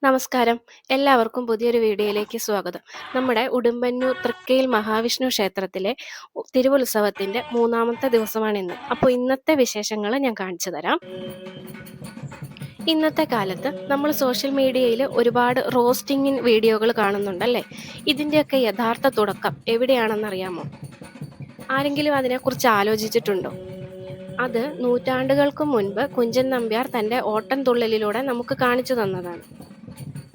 നമസ്കാരം. എല്ലാവർക്കും പുതിയൊരു വീഡിയോയിലേക്ക് സ്വാഗതം. നമ്മുടെ ഉടുമ്പന്നൂർ തൃക്കയിൽ മഹാവിഷ്ണു ക്ഷേത്രത്തിലെ തിരുവുത്സവത്തിന്റെ 3-ാമത്തെ ദിവസമാണിന്ന്. അപ്പോൾ ഇന്നത്തെ വിശേഷങ്ങൾ ഞാൻ കാണിച്ചു തരാം. ഇന്നത്തെ കാലത്ത് നമ്മൾ സോഷ്യൽ മീഡിയയിൽ ഒരുപാട് റോസ്റ്റിംഗ് വീഡിയോകൾ കാണുന്നുണ്ടല്ലേ? ഇതിൻ്റെയൊക്കെ യഥാർത്ഥ തുടക്കം എവിടെയാണെന്നറിയാമോ? ആരെങ്കിലും അതിനെക്കുറിച്ച് ആലോചിച്ചിട്ടുണ്ടോ? അത് നൂറ്റാണ്ടുകൾക്ക് മുൻപ് കുഞ്ചൻ നമ്പ്യാർ തൻ്റെ ഓട്ടംതുള്ളലിലൂടെ നമുക്ക് കാണിച്ചു തന്നതാണ്.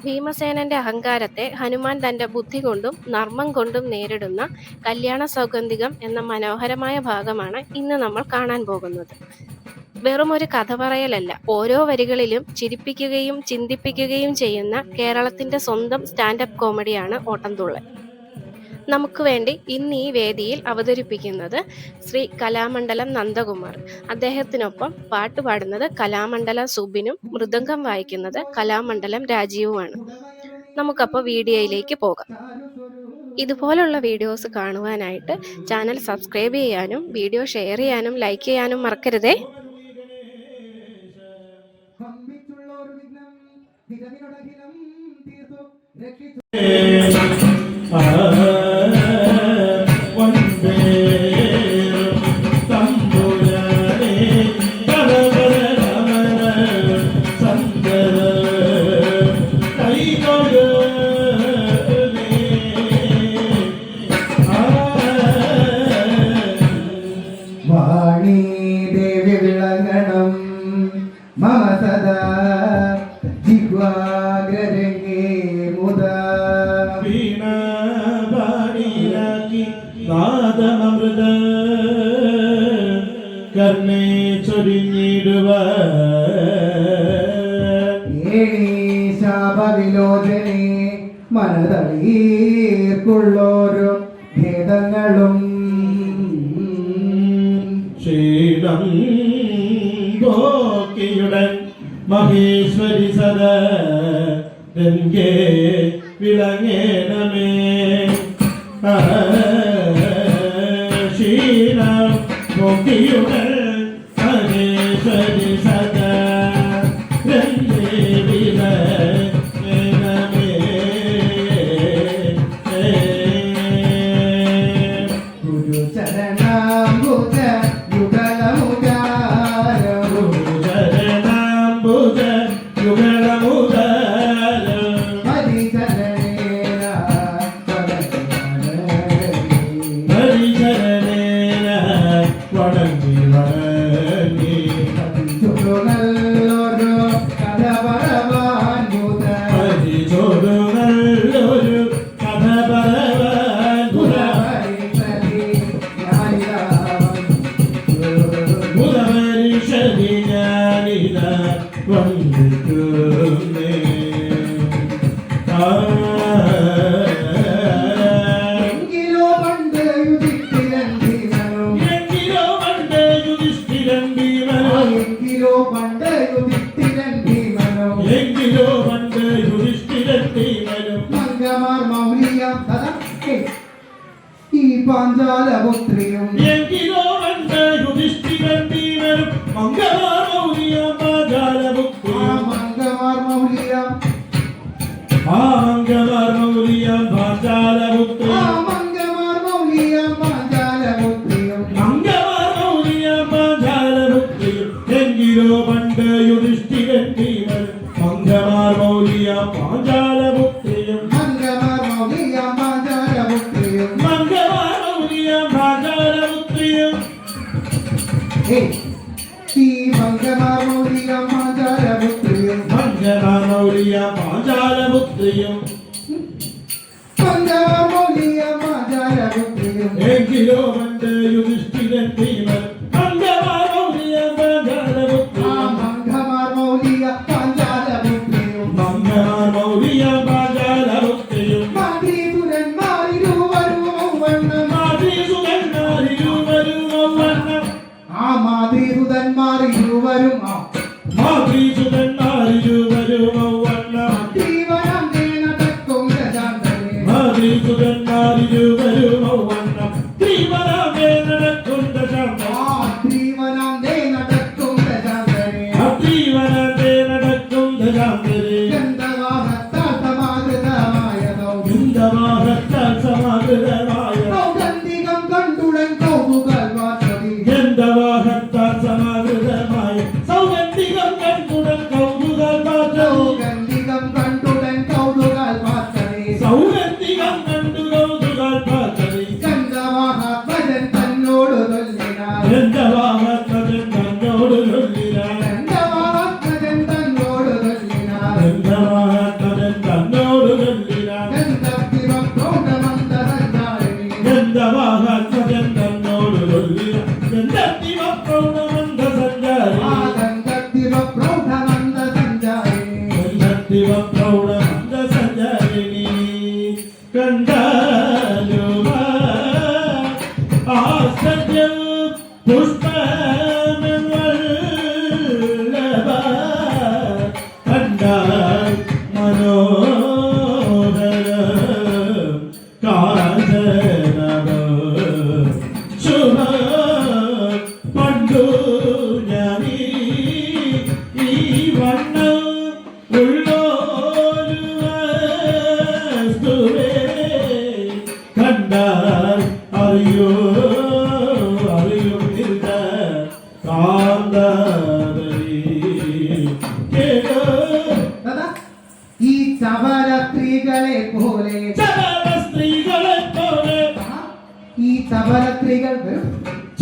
ഭീമസേനന്റെ അഹങ്കാരത്തെ ഹനുമാൻ തന്റെ ബുദ്ധി കൊണ്ടും നർമ്മം കൊണ്ടും നേരിടുന്ന കല്യാണ സൗഗന്ധികം എന്ന മനോഹരമായ ഭാഗമാണ് ഇന്ന് നമ്മൾ കാണാൻ പോകുന്നത്. വെറും ഒരു കഥ പറയലല്ല, ഓരോ വരികളിലും ചിരിപ്പിക്കുകയും ചിന്തിപ്പിക്കുകയും ചെയ്യുന്ന കേരളത്തിന്റെ സ്വന്തം സ്റ്റാൻഡപ്പ് കോമഡിയാണ് ഓട്ടംതുള്ളൽ. നമുക്ക് വേണ്ടി ഇന്ന് ഈ വേദിയിൽ അവതരിപ്പിക്കുന്നത് ശ്രീ കലാമണ്ഡലം നന്ദകുമാർ. അദ്ദേഹത്തിനൊപ്പം പാട്ടുപാടുന്നത് കലാമണ്ഡലം സുബിനും മൃദംഗം വായിക്കുന്നത് കലാമണ്ഡലം രാജീവുമാണ്. നമുക്കപ്പോൾ വീഡിയോയിലേക്ക് പോകാം. ഇതുപോലുള്ള വീഡിയോസ് കാണുവാനായിട്ട് ചാനൽ സബ്സ്ക്രൈബ് ചെയ്യാനും വീഡിയോ ഷെയർ ചെയ്യാനും ലൈക്ക് ചെയ്യാനും മറക്കരുതേ. വാണി ദേവി വിളങ്ങണം മമ സദാ ജിഹ്വാഗ്രരംഗേ മുദാ വീണ പാടിയാക്കി നാദമൃത കർണേ ചൊരിഞ്ഞിടുവ ശാപവിലോചനെ മനതളീർക്കുള്ളോരോ ഭേദങ്ങളും ക്ഷീണം പോക്കിയുടൻ മഹേശ്വരി സദാ രംഗേ വിളങ്ങേണമേ ക്ഷീണം പോക്കിയുടൻ മഹേശ്വരി സദാ രംഗേ വിളങ്ങേണമേ ഗുരു ചരണാംബുജ യുഗളമുദാരോ ശരണാംബുജ യുഗളമുദാരം ഹരിചരണേന ഹരിചരണേന വണങ്ങി വണങ്ങി ചുരുളല്ലൊരു കഥ പറവാൻ മുത ഹരിചൊരു നല്ലൊരു കഥ പറവാൻ മുതമരിഷതി ഞാനിത വന്നിട്ടുന്നേ എങ്കിലോ പണ്ട് യുധിഷ്ഠിരൻ ഭീമനും എങ്കിലോ പണ്ട് യുധിഷ്ഠിരൻ ഭീമനും എങ്കിലോ പണ്ട് യുധിഷ്ഠിരൻ ഭീമനും എങ്കിലോ പണ്ട് യുധിഷ്ഠിരൻ ഭീമനും മംഗമാർ മൗലിയാം സദാ ഈ പാഞ്ചാലപുത്രിയും എങ്കിലോ പണ്ട് യുധിഷ്ഠിരൻ ഭീമനും മംഗളാർ മൗലിയാം പാഞ്ചാലപുത്രിയും മംഗമാർ മൗലിയാം ആ മംഗളാർ മൗലിയാം പാഞ്ചാലപുത്രിയും മംഗമാർ മൗലിയാം പാഞ്ചാലപുത്രിയും മംഗളാർ മൗലിയാം പാഞ്ചാലപുത്രിയും എങ്കിലോ പണ്ട് യുധിഷ്ഠിരൻ ഭീമനും മംഗളാർ മൗലിയാം പാഞ്ചാലപുത്രിയും മംഗമാർ മൗലിയാം പാഞ്ചാലപുത്രിയും മംഗളാർ മൗലിയാം പാഞ്ചാലപുത്രിയും ഈ മംഗമാർ മൗലിയാം പാഞ്ചാലപുത്രിയും മംഗളാർ മൗലിയാം പാഞ്ചാലപുത്രിയും മംഗമാർ മൗലിയാം പാഞ്ചാലപുത്രിയും എങ്കിലോ പണ്ട് യുധിഷ്ഠിരൻ ഭീമൻ മംഗളാർ മൗലിയാം പാഞ്ചാലപുത്രിയും മംഗമാർ മൗലിയാം പാഞ്ചാലപുത്രിയും മംഗളാർ മൗലിയാം പാഞ്ചാലപുത്രിയും മാതൃസുരന്മാരിരുവരും ഔവണ്ണം മാതൃസുതന്മാരിരുവരും ഔവണ്ണം മാതൃസുതന്മാരിരുവരും മാതൃസുതന്മാരിരുവരും ഔവണ്ണം ജീവനം നടക്കും ശാന്തനെ മാതൃസുതന്മാരിരുവരും ഔവണ്ണം ജീവനമേ നടക്കുന്ന ശാന്തം സൗഗന്ധികം കണ്ടുടൻ കൗതുകാൽ പാർത്തതേ സൗഗന്ധികം കണ്ടു കൗതുകാൽ പാർത്തതേ ഗന്ധവാഹത്വജൻ തന്നോട് ചൊല്ലിനാൻ ഗന്ധവാഹത്വജൻ തന്നോട് ചൊല്ലിനാൻ ഗന്ധവാഹത്വജൻ തന്നോട് ചൊല്ലിനാൻ ഗന്ധവാഹത്വജൻ തന്നോട് ചൊല്ലിനാൻ ഗന്ധത്തിവ പ്രൗഢമന്ദ സഞ്ചാരിണി ഗന്ധവാഹത്വജൻ തന്നോട് ചൊല്ലിനാൻ ഗന്ധത്തിവ പ്രൗഢമന്ദ സഞ്ചാരി ആ ഗന്ധത്തിവ പ്രൗഢമന്ദ സഞ്ചാരിണി ഗന്ധത്തിവ പ്രൗഢമന്ദ സഞ്ചാരിണി കണ്ടാലുമ ആശ്ചര്യം പുഷ്പമെന്നല്ലവ കണ്ടാൽ മനോഹരം കാഞ്ചനവ ശുഭ പണ്ടു ഞാനീ ഈ വണ്ണം ഉള്ളോരു വസ്തുവേ കണ്ടാൽ അറിയോ അറിയുന്നില്ല കാന്തരി കേട്ടോ ദാദാ, ഈ ചവര സ്ത്രീകളെ പോലെ ചപല സ്ത്രീകളെ പോലെ ഈ ചവര സ്ത്രീകൾ വരും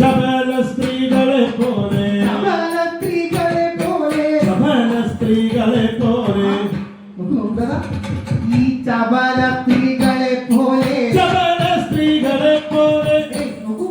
ചപല സ്ത്രീകളെ പോലെ ചവര സ്ത്രീകളെ പോലെ ചപല സ്ത്രീകളെ പോലെ ദാദാ, ഈ ചവര സ്ത്രീകളെ പോലെ ചപല സ്ത്രീകളെ പോലെ നോക്കൂ,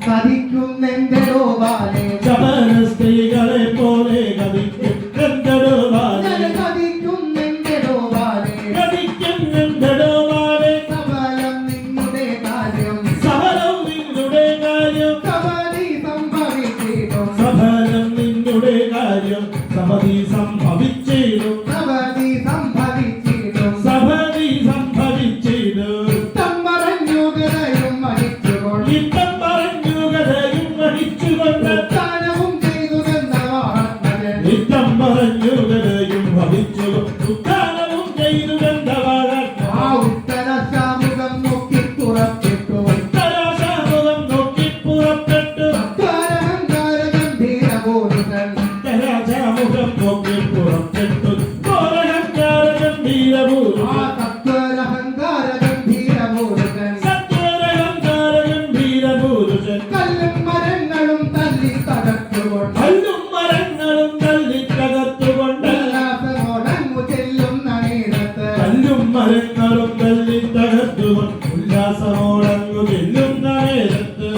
കതിക്കുന്നെന്റെ ലോകാലെ ചപല സ്ത്രീകളെ പോലെ കവിക്കും എന്തെടുവാനെ കതിക്കുന്നെന്റെ ലോകാലെ കവിക്കും എന്തെടുവാനെ സബലം നിങ്ങളുടെ കാര്യം സഫലം നിന്നുടെ കാര്യം സബലി സംഭവിച്ചിടും സഫലം നിന്നുടെ കാര്യം സപതി സംഭവിച്ചിടും സബലി സംഭവിച്ചിടും സപതി സംഭവിച്ചിടും ഇഷ്ടം പറഞ്ഞു ഗതയും അടിച്ചുകൊണ്ട് ഇത്തം പറഞ്ഞു കഥയും വഹിച്ചുകൊണ്ട് ഉത്ഥാനവും ചെയ്തു എന്ന വാഹനജൻ ഇത്തം പറഞ്ഞു കഥയും വഹിച്ചു ഉത്ഥാനവും ചെയ്തു ബന്ധവാഴ ആ ഉത്തരശാമുഖം നോക്കി പുറപ്പെട്ടു ഉത്തരാശാമുഖം നോക്കി പുറപ്പെട്ടു അക്കാരഹങ്കാര ഗംഭീരബോധുകൾ ഉത്തരാശാമുഖം നോക്കി പുറപ്പെട്ടു ഘോരഹങ്കാര ഗംഭീരഭൂതം ആ സത്വരഹങ്കാര ഗംഭീരബോധുകൾ സത്വരഹങ്കാര ഗംഭീരഭൂതൻ കല്ലും മരങ്ങളും തല്ലി തകർത്തുകൊണ്ട് കല്ലും മരങ്ങളും തല്ലി തകർത്തുകൊണ്ട് ഉല്ലാസമോടങ്ങു ചെല്ലുന്ന നേരത്ത് കല്ലും മരങ്ങളും തല്ലി തകർത്തുകൊണ്ട് ഉല്ലാസമോടങ്ങു ചെല്ലുന്ന നേരത്ത്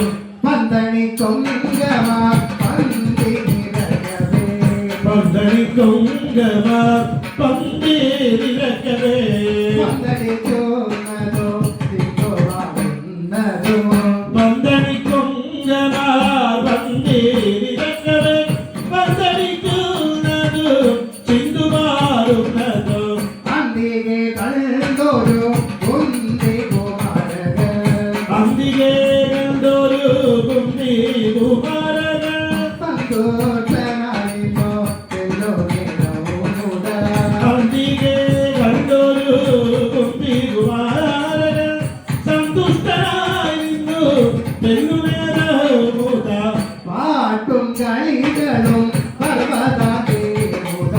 പന്തണി കൊങ്കമാർ പന്തി നിറയവേ പന്തണിക്കൊങ്കമാർ പന്തേരിരക്കവേ പന്തടിക്കുന്നതോ സിംഹവാകുന്നതോ പന്തണിക്കൊങ്കമാർ പന്തേരിരക്കവേ പന്തണിക്കുന്നതു ചിന്തുമാറുന്നതോ അന്തികെ കണ്ടൊരു കുന്തി കുമാരകൾ അന്തികേ കണ്ടൊരു കുന്തി കുമാരകൾ സന്തോഷനായിപ്പോ ചെല്ലുകേടവുമുട അന്തികേ കണ്ടൊരു കുന്തി കുമാരകൾ സന്തുഷ്ടനായിരുന്നു തെല്ലുമേറൂത പാട്ടും കളികളും പർവ്വതേമുട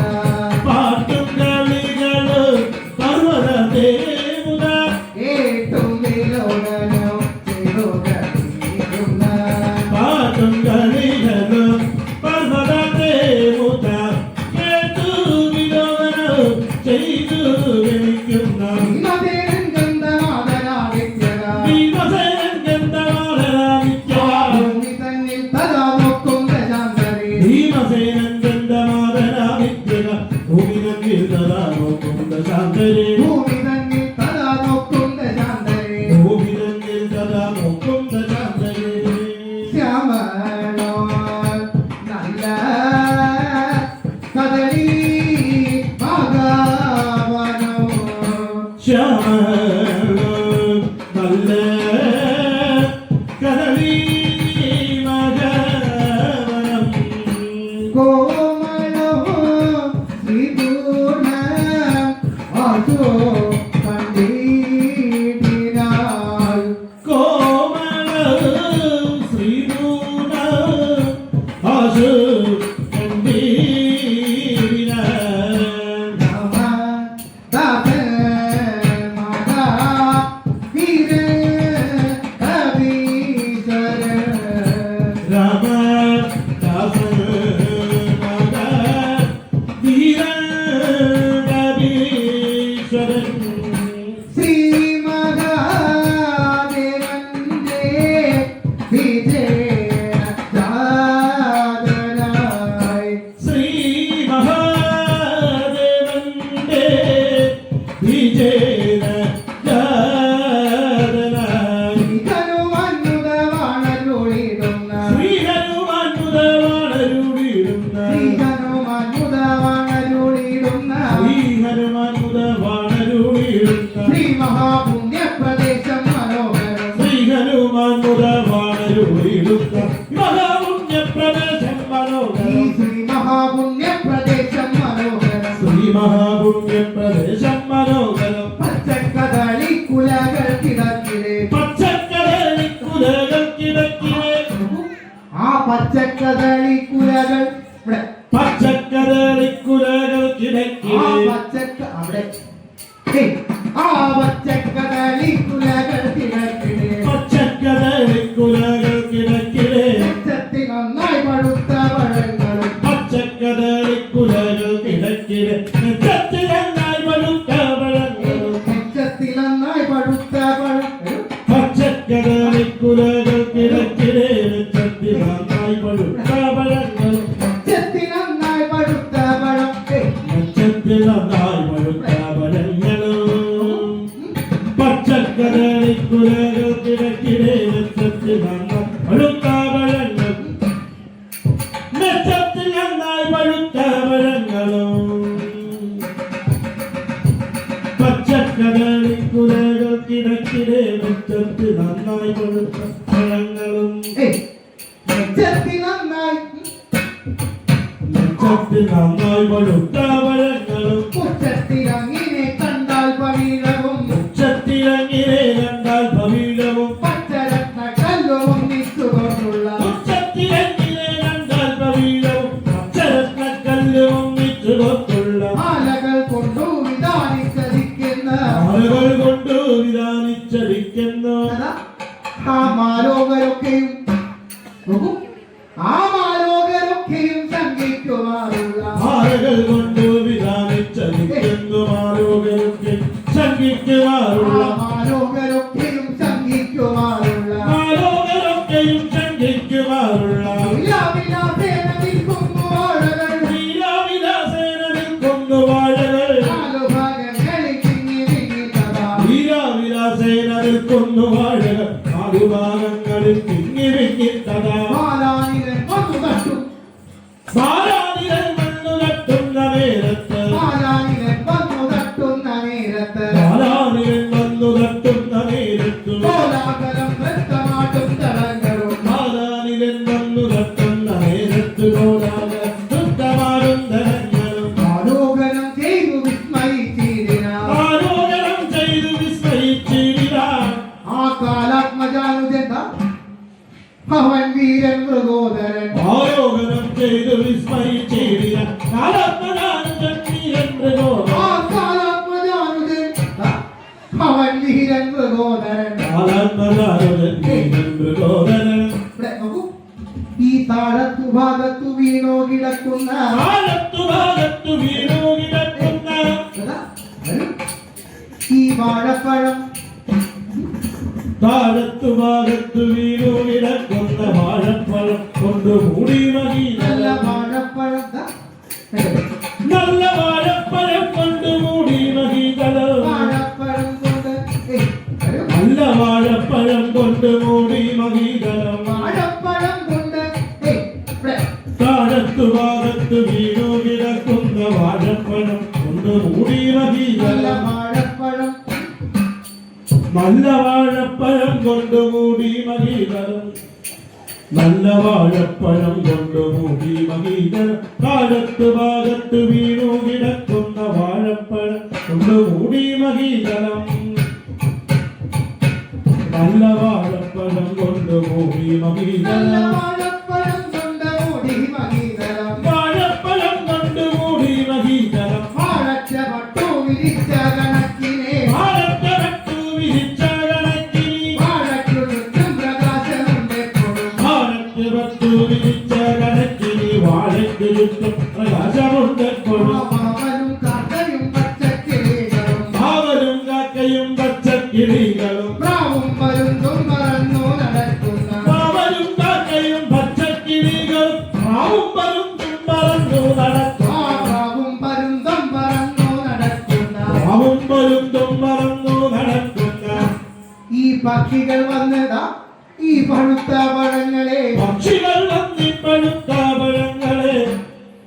പാട്ടും കളികളും പർവ്വതദേവുത ഏറ്റും വിലോകനോ ചെറുകീഴുന്ന പാട്ടും കളികളും പർവ്വതദേവുത കേട്ടു വിലോകനം ചെയ്തു ഗണിക്കുന്ന ഭീമസേനൻ ഗന്ധമാതനാദിത്യക ഭീമസേനൻ ഗന്ധമാതനാദിത്യക ഭൂമി തന്നിൽ തഥാ നോക്കും ദശാന്തരേ ഭീമസേനൻ ഗന്ധമാതനാദിത്യക ഭൂമിനങ്കിൽ തഥാ നോക്കുന്ന ശാന്തരേ ഭൂമി തന്നിൽ തഥാ നോക്കും ദശാന്തരേ ഭൂമിനങ്കിൽ തഥാ നോക്കുന്ന ശാന്തരേ ശ്യാമളോ നല്ല കദളി ഭാഗവനോ ശ്യാമളോ നല്ല കദളീ മകവനം കോമളോ ശ്രീപൂർണ ആശോ പണ്ഡിതിനാൾ കോമള ശ്രീമൂല ആശു കണ്ടീര നവ നിഷേധ ജാതനായി ശ്രീഹനുമാനുദവാണരുളിടുന്ന ശ്രീഹനുമാനുദവാണരുളിടുന്ന ശ്രീഹനുമാനുദവാണരുളിടുന്ന ശ്രീ മഹാപുണ്യപ്രദേശം മനോഹരം ശ്രീഹനുമാനുദവാണരുളിടുന്ന മഹാപുണ്യപ്രദേശം മനോഹരം ശ്രീ മഹാപുണ്യപ്രദേശം മനോഹരം ശ്രീ മഹാപുണ്യപ്രദേശം മനോഹരം പച്ചക്കദളി കുലകൾ കിടക്കിലെ പച്ചക്കടലിക്കുലകൾ കിടക്കിലെ ആ പച്ചക്കദളി കുലകൾ ഇവിടെ പച്ചക്കടലിക്കുലകൾ ആ കിടക്കിലെ പച്ചക്ക അവിടെ ഏയ്, ആ പച്ചക്കദളി കുലകൾ കിടക്കിലെ പച്ചക്കടലിക്കുലകൾ കിടക്കിലെ ചെത്തി നന്നായി പഴുത്ത പഴങ്ങളും പച്ചക്കടലിക്കുലകൾ കിടക്കിലെ നെഞ്ചത്തിലെന്നായി പഴുത്ത പഴങ്ങളും ചെത്തി നന്നായി പഴുത്ത പഴങ്ങളും പച്ചക്കടലിക്കുലകൾ കിടക്കിലെ നെഞ്ചത്തിലെന്നായി പഴുത്ത പഴങ്ങളും ചെത്തി നന്നായി പഴുത്ത പഴം ഏയ്, നെഞ്ചത്തിലെന്നായി പഴുത്ത പഴങ്ങളും പച്ചക്കടലിക്കുലകൾ കിടക്കിലെ നെഞ്ചത്തിലെന്നായി പഴുത്ത പഴങ്ങളും നെഞ്ചത്തിലെന്നായി പഴുത്ത പഴങ്ങളും പച്ചക്കടലിക്കുലകൾ കിടക്കിലെ നെഞ്ചത്തിൽ നന്നായി പഴുത്ത പഴങ്ങളും ഏയ്, ചെത്തി നന്നായി നെഞ്ചത്തിൽ നന്നായി പഴുത്ത പഴങ്ങളും ഉച്ചത്തിലങ്ങിനെ കണ്ടാൽ പവീഴവും ഉച്ചത്തിലങ്ങിനെ കണ്ടാൽ പവിഴവും പച്ചരത്ന കല്ലും നിത്തുകൊണ്ടുള്ള ഉച്ചത്തിലങ്ങിനെ കണ്ടാൽ പവിഴവും അക്ഷരക്കല്ലും ഒന്നിച്ചുകൊണ്ടുള്ള മാലകൾ കൊണ്ടു വിധാനിച്ചതിക്കുന്ന ആളുകൾ കൊണ്ട് വിധാനിച്ചടിക്കുന്നു അതാ, ആ മാലോകരൊക്കെയും നോക്കൂ, ആ മാലോകരൊക്കെയും ശങ്കിക്കുമാറുള്ള ആളുകൾ കൊണ്ട് വിധാനിച്ചടിക്കുന്നു ആലോകരൊക്കെ ശങ്കിക്കുമാറുള്ള ആ മാലോകരൊക്കെയും ശങ്കിക്കുമാറുള്ള ആലോകരൊക്കെയും ശങ്കിക്കുമാറുള്ള വിലാവിലാസേന നിൽക്കുന്നു വാഴകൾ വീരാവിലാസേന നിൽക്കുന്നു വാഴകൾ നാലു ഭാഗങ്ങളിൽ തിങ്ങി തിങ്ങി സദാ വീരാവിലാസേന നിൽക്കുന്നു വാഴകൾ നാലുഭാഗങ്ങളിൽ തിങ്ങി വിങ്ങിത്തതാ മാലാനിലൻ വന്നു തട്ടും ബാലാനികൾ മണ്ണു തട്ടുന്ന നേരത്ത് മാലാനിലൻ വന്നു തട്ടുന്ന നേരത്ത് ബാലാനികൾ വന്നു തട്ടുന്ന നേരത്തു കോലാഹലം നൃത്തമാട്ടും തടങ്ങളും ബാലാനികൾ വന്നു തട്ടുന്ന നേരത്തു കോലാല നൃത്തമാടും ധനങ്ങളും ആലോകനം ചെയ്തു വിസ്മയിച്ചിരിന ആലോകനം ചെയ്തു വിസ്മയിച്ചിരിടാൻ ആ കാലാത്മജാനുജന്ത അവൻ വീരൻ മൃഗോദരൻ ആലോകനം ചെയ്തു വിസ്മയിച്ചിരിടാൻ ആ കാലാത്മജാനുജൻ അവൻ വീരൻ മൃഗോദരൻ ഇവിടെ നോക്കൂ, ഈ താഴത്തു ഭാഗത്തു വീണോ കിടക്കുന്ന അതാ, ഈ വാഴപ്പഴം താഴത്തു ഭാഗത്തു വീണു കിടക്കുന്ന വാഴപ്പഴം കൊണ്ട് മൂടി നല്ല മകീതലം വാഴപ്പഴം ദാ, നല്ല വാഴപ്പഴം കൊണ്ട് മൂടി മകീതലം വാഴപ്പഴം കൊണ്ട് ഏയ്, വരൂ. നല്ല വാഴപ്പഴം കൊണ്ട് മൂടി മകീതലം വാഴപ്പഴം കൊണ്ട് ഏയ്, ഇവിടെ. താഴത്തു ഭാഗത്ത് വീണു കിടക്കുന്ന വാഴപ്പഴം കൊണ്ട് മൂടി നല്ല മകീതലം വാഴപ്പഴം നല്ല വാഴപ്പഴം കൊണ്ട് മൂടി മകീതലം നല്ല വാഴപ്പഴം കൊണ്ട് മൂടി മകീതലം താഴത്ത് ഭാഗത്ത് വീണു കിടക്കുന്ന വാഴപ്പഴം കൊണ്ട് മൂടി മകീതലം നല്ല വാഴപ്പഴം കൊണ്ട് മൂടി നല്ല മകീതലം വാഴപ്പഴം കൊണ്ട് മൂടി മകീതലം വാഴപ്പഴം കൊണ്ട് മൂടി മകീതലം വാഴച്ച പട്ടു വിരിച്ച കണക്കിനെ വാഴക്കടത്തു വിരിച്ച കണക്കിനി വാഴയ്ക്കു ചുറ്റും പ്രകാശമുണ്ടെപ്പോഴും വാഴക്ക് പത്തു വിരിച്ച കണക്കിനി വാഴയ്ക്ക് ചുറ്റും പ്രകാശമുണ്ടെപ്പോഴും മാമനും കാക്കയും പച്ചക്കിളികളും അവരും കാക്കയും പച്ചക്കിളികളും പ്രാവും പരുന്തും പറന്നു നടക്കുന്ന അവരും കാക്കയും പച്ചക്കിളികളും പ്രാവും പറന്നു നടക്കും ആ പ്രാവും പരുന്തും പറന്നു നടക്കുന്ന പ്രാവും പരുന്തും പറന്നു നടക്കുന്ന ഈ പക്ഷികൾ വന്നതാ ഈ പഴുത്ത പഴങ്ങളെ പക്ഷികൾ വന്നി പഴുത്ത പഴങ്ങളെ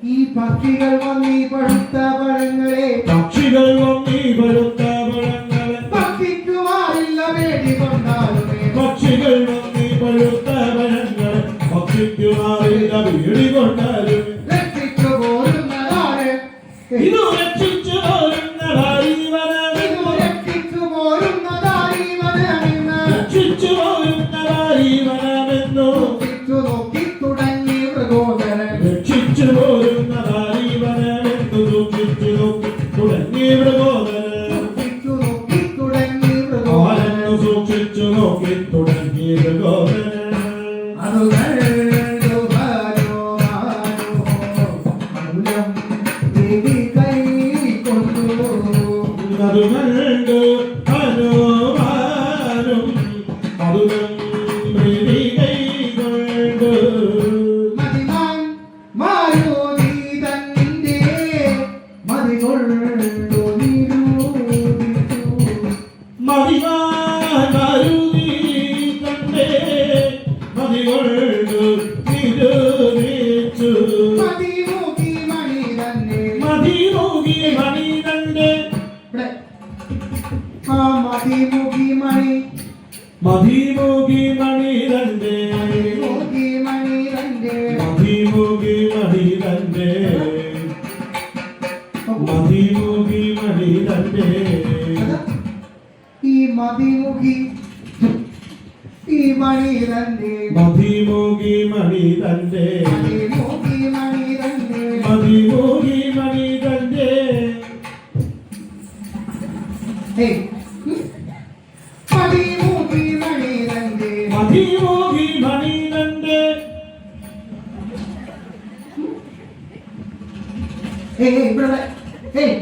ഈ പക്ഷികൾ വന്നീ പഴുത്ത പഴങ്ങളെ പക്ഷികൾ വന്നി പഴുത്ത പഴങ്ങളെ ഭക്ഷിക്കുവാറില്ല പേടി കൊണ്ടാലുമേ പക്ഷികൾ വന്നി പഴുത്ത പഴങ്ങളെ ഭക്ഷിക്കുമാറില്ല വീടി കൊണ്ടാലും രക്ഷിച്ചു പോരുന്നതാണ് ഇതു രക്ഷിച്ചു പോരുന്ന ഭാരീവനാണ് ഇതു രക്ഷിച്ചു പോരുന്നതാരീവനാണെന്ന് രക്ഷിച്ചു പോരുന്ന ഭാരീവനാമെന്നു രക്ഷിച്ചു നോക്കി തുടങ്ങി മൃഗോദരൻ രക്ഷിച്ചു പോരുന്ന ഭാരീവനാമെന്നു ദുഃഖിച്ചു നോക്കി തുടങ്ങി മൃഗോദരൻ സൂക്ഷിച്ചു നോക്കി തുടങ്ങി മൃഗോദരൻ ആരെന്നു സൂക്ഷിച്ചു നോക്കി തുടങ്ങി മൃഗോദരൻ അത് കണ്ടു മൗനം ദേവി കൈക്കൊണ്ടു അത് കണ്ട് ഹനുമാനും മധുരം മൃതി കൈകൊണ്ട് മതിമാൻ മാരുതി തന്നിന്റെ മതികൊണ്ടു നിരൂപിച്ചു മതിമാരുതി കണ്ടേ മതികൊണ്ടു നിരൂപിച്ചു മതിമുഖി മണി തന്നെ മതിമൂകി മണി കണ്ടേ ഇവിടെ ആ മതിമുഖി മണി മതിമൂകി മണി കണ്ടേ മതിമുഖി മണി തന്നെ മതിമൂകി മണി കണ്ടേ മതിമൂകി മണി കണ്ടേ ഈ മതിമുഖി ഈ മണി തന്നെ മതിമൂകി മണി കണ്ടേ മതിമുഖി മണി തന്നെ മതിമൂകി മണി കണ്ടേ ഏയ് മതിമുഖി മണി തന്നെ മതിമൂകി മണി കണ്ടേ ഏയ് ഇവിടെ ഏയ്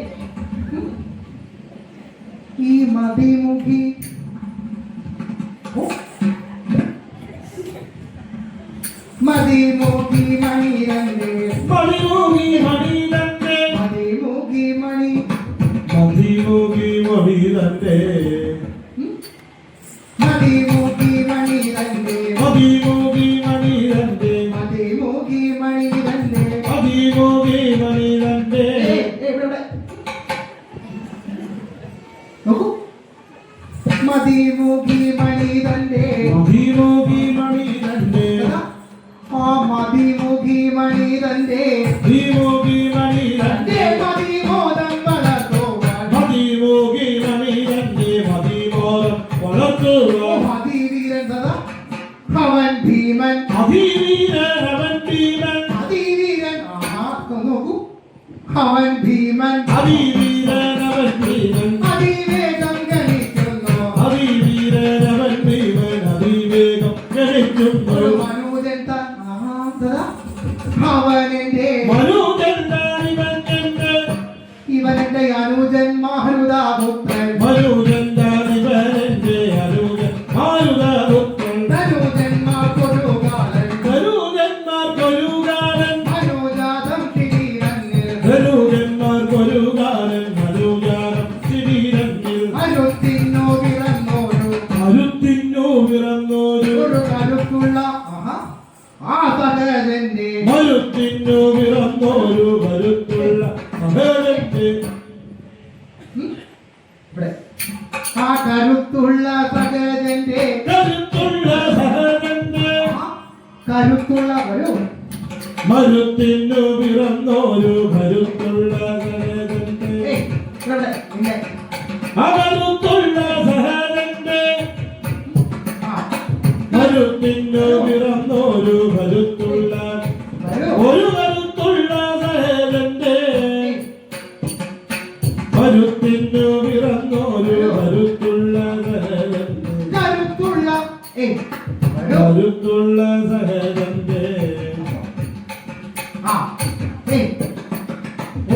ഈ മതിമുഖി ഓ. മതിമുഖി മണി തന്നെ മതിമൂകി മണി കണ്ടേ മതിമുഖി മണി മതിമൂകി മണി കണ്ടേ മതിമുഖി മണി തന്നെ മതിമൂകി മണി കണ്ടേ മതിമുഖി മണി തന്നെ മതിമൂകി മണി കണ്ടേ ഏയ് ഇവിടെ നോക്കൂ മതിമുഖി മണി തന്നെ മതിമൂകി മണി കണ്ടേ ആ മതിമുഖി മണി തന്നെ മതിമൂകി മണി കണ്ടേ മതിമോദം വളർത്തുവാൻ മതിമൂകി മണി കണ്ടേ മതിമോദം വളർത്തുക മതിവീരൻ സദാ അവൻ ഭീമൻ അതിവീരൻ അവൻ ഭീമൻ അതിവീരൻ ആഹാ നോക്കൂ അവൻ ഭീമൻ അതിവീരൻ അവൻ ഭീമൻ അതിവേഗം ഗണിക്കുന്നു അതിവീരൻ അവൻ ഭീമൻ അതിവേഗം ഗണിക്കുന്നു ഒരു മനുജൻ താൻ ആഹാ സദാ അവനെന്റെ മനുജന്താനിവന്റെ ഇവനെന്റെ അനുജൻ മാരുതാപുത്രൻ മനുജന്താനിവന്റെ അനുജൻ മാരുതപുത്രൻ ധനുജന്മാർക്കൊരു കാലൻ ധനുജന്മാർക്കൊരു കാലൻ അനുജാതം കിരീടങ്ങൾ ധനുജന്മാർക്കൊരു കാലൻ മനുജാതം ശിബിരങ്ങളിൽ അരുത്തിന്നോ പിറന്നോരു അരുത്തിന്നു പിറന്നോരു ഒരു കരുത്തുള്ള ആഹാ ആ സഹജന്റെ മരുത്തിന്നു പിറന്നോരു കരുത്തുള്ള മകരന്റെ ഇവിടെ ആ കരുത്തുള്ള സഹജന്റെ കരുത്തുള്ള സഹജന്റെ കരുത്തുള്ള ഒരു മരുത്തിന്നു പിറന്നോരു കരുത്തുള്ള സഹജന്റെ ഏയ് ഇവിടെ ഇല്ലേ കരുത്തുള്ള സഹജന്റെ ആ കരുത്തിന്നു പിറന്നോരു കരുത്തുള്ള വരൂ ഒരു കരുത്തുള്ള സഹജന്റെ കരുത്തിന്നു പിറന്നോരു കരുത്തുള്ള സഹജന്റെ കരുത്തുള്ള ഏയ് വരൂ കരുത്തുള്ള സഹജന്റെ ആ ഏയ്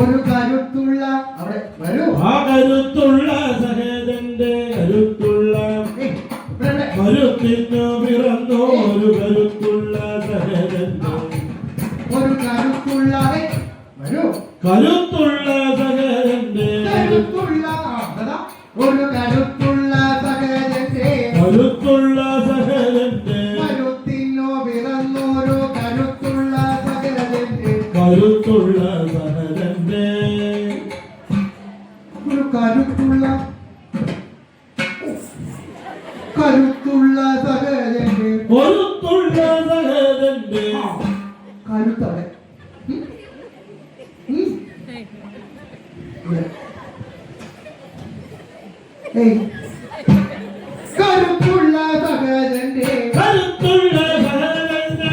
ഒരു കരുത്തുള്ള അവിടെ വരൂ ആ കരുത്തുള്ള സഹജന്റെ കരുത്തുള്ള ഏയ് ഇവിടെ കരുത്തിന്നു പിറന്നോരു കരുത്തുള്ള സഹജന്റെ ഒരു കരുത്തുള്ള ഏയ് വരൂ കരുത്തുള്ള സഹജന്റെ കരുത്തുള്ള അതാ ഒരു കരുത്തുള്ള സഹജന്റെ കരുത്തുള്ള സഹജന്റെ കരുത്തിനോ പിറന്നൊരു കരുത്തുള്ള സഹജന്റെ കരുത്തുള്ള സഹജന്റെ ഒരു കരുത്തുള്ള സഹജന്റെ കരുത്തുള്ള സഹജന്റെ കരുത്തടെ കരുത്തുള്ള സഹജന്റെ കരുത്തുള്ള സഹജന്റെ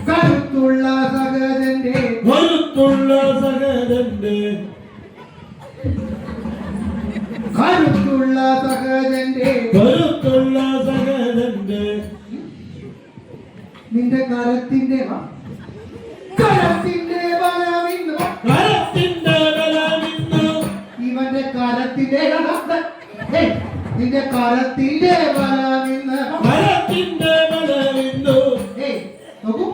കരുത്തുള്ള സഹജന്റെ കരുത്തുള്ള സഹജന്റെ കരുത്തുള്ള സഹജന്റെ കരുത്തുള്ള സഹജന്റെ നിന്റെ കരത്തിന്റെ ബലമിന്നു കരത്തിന്റെ ബലമിന്നു ഇവന്റെ കരത്തിന്റെ നിന്റെ കരത്തിന്റെ ബലമിന്ന് കരത്തിന്റെ ബലമിന്നു നോക്കൂ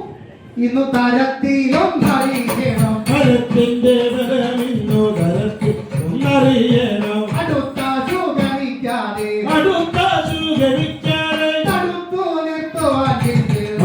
ഇന്നു തരത്തിലും അറിയണം കരത്തിന്റെ ബലമിന്നു തരത്തിൽ ഒന്നറിയണം അടുത്ത സുഖമിക്കാതെ അടുത്ത സുഖമിക്കാതെ തടുത്തു നിർത്തുവാൻ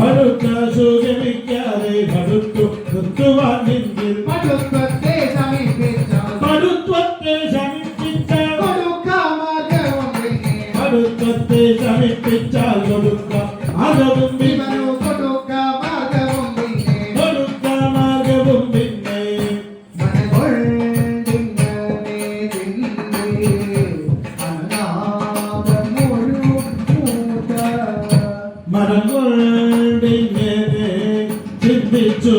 അടുത്ത സുഖമിക്കാതെ അടുത്തു നിർത്തുവാൻ നിന്നിൽ അടുത്തത്തെ സമീപിച്ചാൽ അടുത്വത്തെ ശമിപ്പിച്ചാൽ കൊടുക്കാമാർഗമൊന്നിനെ അടുത്വത്തെ ശമിപ്പിച്ചാൽ കൊടുക്കാം അതും പിന്നെ ഇവനു കൊടുക്കാമാർഗമൊന്നിനെ കൊടുക്ക മാർഗവും പിന്നെ മനകൊണ്ടിങ്ങനെ അനാഥമൊരു പൂത മരം കൊണ്ടിങ്ങനെ ചിന്തിച്ചു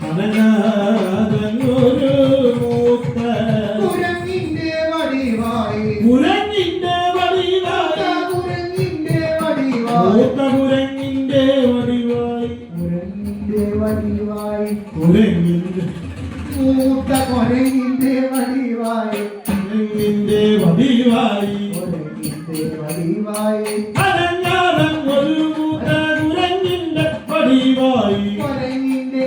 അനങ്ങാതൊരു മൂത്ത കുരങ്ങിന്റെ വടിവായി കുരങ്ങിന്റെ വടിവായി കുരങ്ങിന്റെ വടിവായി മൂത്ത കുരങ്ങിന്റെ വടിവായി കുരങ്ങിന്റെ വടിവായി കുരങ്ങിന്റെ മൂത്ത കുരങ്ങിന്റെ വടിവായി കുരങ്ങിന്റെ വടിവായി കുരങ്ങിന്റെ വടിവായി അനങ്ങാതം ഒരു മൂത്ത കുരങ്ങിന്റെ വടിവായി കുരങ്ങിന്റെ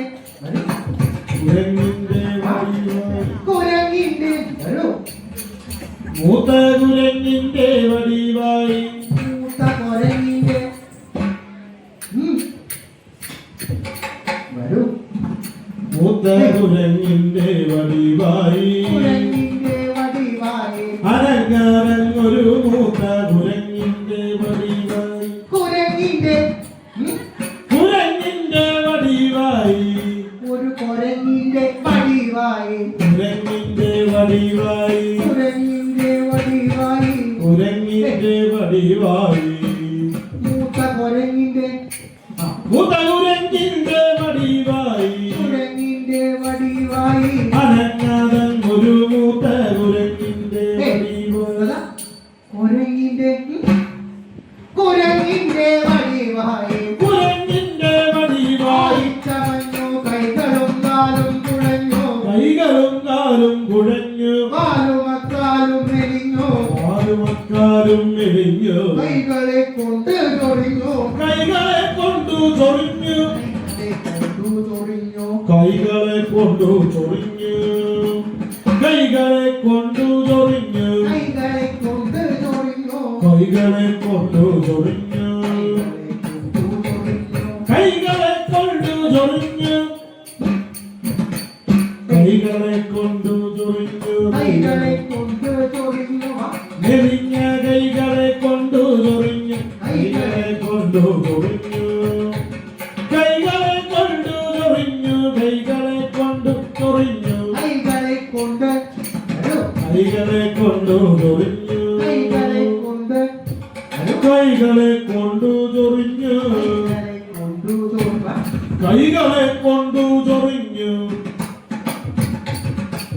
കുരങ്ങിന്റെ വടിവായി കുരങ്ങിന്റെ മൂത്ത കുരങ്ങിന്റെ വടിവായി മൂത്ത കുരങ്ങിന്റെ വരൂ മൂത്ത കുരങ്ങിന്റെ വടിവായി കുരങ്ങിന്റെ വടിവായി അനങ്ങാതം ഒരു മൂത്ത കുരങ്ങിന്റെ വടിവായി കുരങ്ങിന്റെ കുരങ്ങിന്റെ വടിവായി ഒരു കുരങ്ങിന്റെ വടിവായി കുരങ്ങിന്റെ വടിവായി കുരങ്ങിന്റെ വടിവായി കുരങ്ങിന്റെ വടിവായി മൂത്ത കുരങ്ങിന്റെ മൂത്ത കുരങ്ങിന്റെ വടിവായി കുരങ്ങിന്റെ വടിവായി അനങ്ങാതം ഒരു മൂത്ത കുരങ്ങിന്റെ വടിവായി കുരങ്ങിന്റെ കുരങ്ങിന്റെ വടിവായി കുരങ്ങിന്റെ വടിവായി ചമഞ്ഞു കൈകളും കാലും കുഴഞ്ഞു കൈകളും കാലും കുഴഞ്ഞു കാലുമക്കാലും മെലിഞ്ഞു ആലുമക്കാലും മെലിഞ്ഞു കൈകളെ കൊണ്ട് ചൊറിഞ്ഞു കൈകളെ കൊണ്ടു ചൊറിഞ്ഞു കൈകളെ കൊണ്ട് ചൊറിഞ്ഞു കൈകളെ കൊണ്ടു ചൊറിഞ്ഞു കൈകളെ കൊണ്ടു ചൊറിഞ്ഞു കൈകളെ കൊണ്ട് ചൊറിഞ്ഞു കൈകളെ കൊണ്ടു ചൊറിഞ്ഞു കൈകളെ കൊണ്ടു ചൊറിഞ്ഞു കൈകളെ കൊണ്ട് ചൊറിഞ്ഞു മെലിഞ്ഞ കൈകളെ കൊണ്ടു ചൊറിഞ്ഞു കൈകളെ കൊണ്ടു ചൊറിഞ്ഞു കൈകളെ കൊണ്ടു ചൊറിഞ്ഞു കൈകളെ കൊണ്ടു ചൊറിഞ്ഞു കൈകളെ കൊണ്ട് കൈകളെ കൊണ്ടു ചൊറിഞ്ഞു കൈകളെ കൊണ്ട് കൈകളെ കൊണ്ടു ചൊറിഞ്ഞു കൈകളെ കൊണ്ടു ചൊറിഞ്ഞു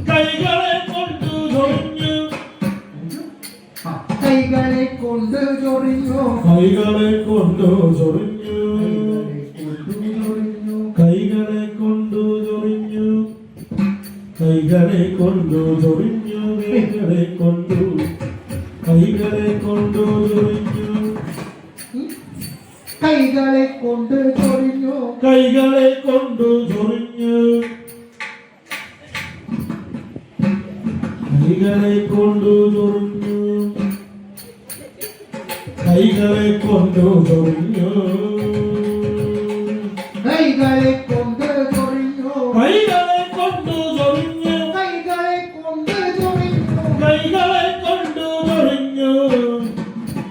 കൈകളെ കൊണ്ടു ചൊറിഞ്ഞു കൈകളെ കൊണ്ട് ചൊറിഞ്ഞു കൈകളെ കൊണ്ടു ചൊറിഞ്ഞു കൈകളെ കൊണ്ടു ചൊറിഞ്ഞു കൈകളെ കൊണ്ടു ചൊറിഞ്ഞു കൈകളെ കൊണ്ടു കൈകളെ കൊണ്ടു ചൊറിഞ്ഞു കൈകളെ കൊണ്ട് ചൊറിഞ്ഞു കൈകളെ കൊണ്ടു ചൊറിഞ്ഞു കൈകളെ കൊണ്ടു ചൊറിഞ്ഞു കൈകളെ കൊണ്ടു ചൊറിഞ്ഞു കൈകളെ കൊണ്ട് ചൊറിഞ്ഞു കൈകളെ കൊണ്ടു ചൊറിഞ്ഞു കൈകളെ കൊണ്ട് ചൊറിഞ്ഞു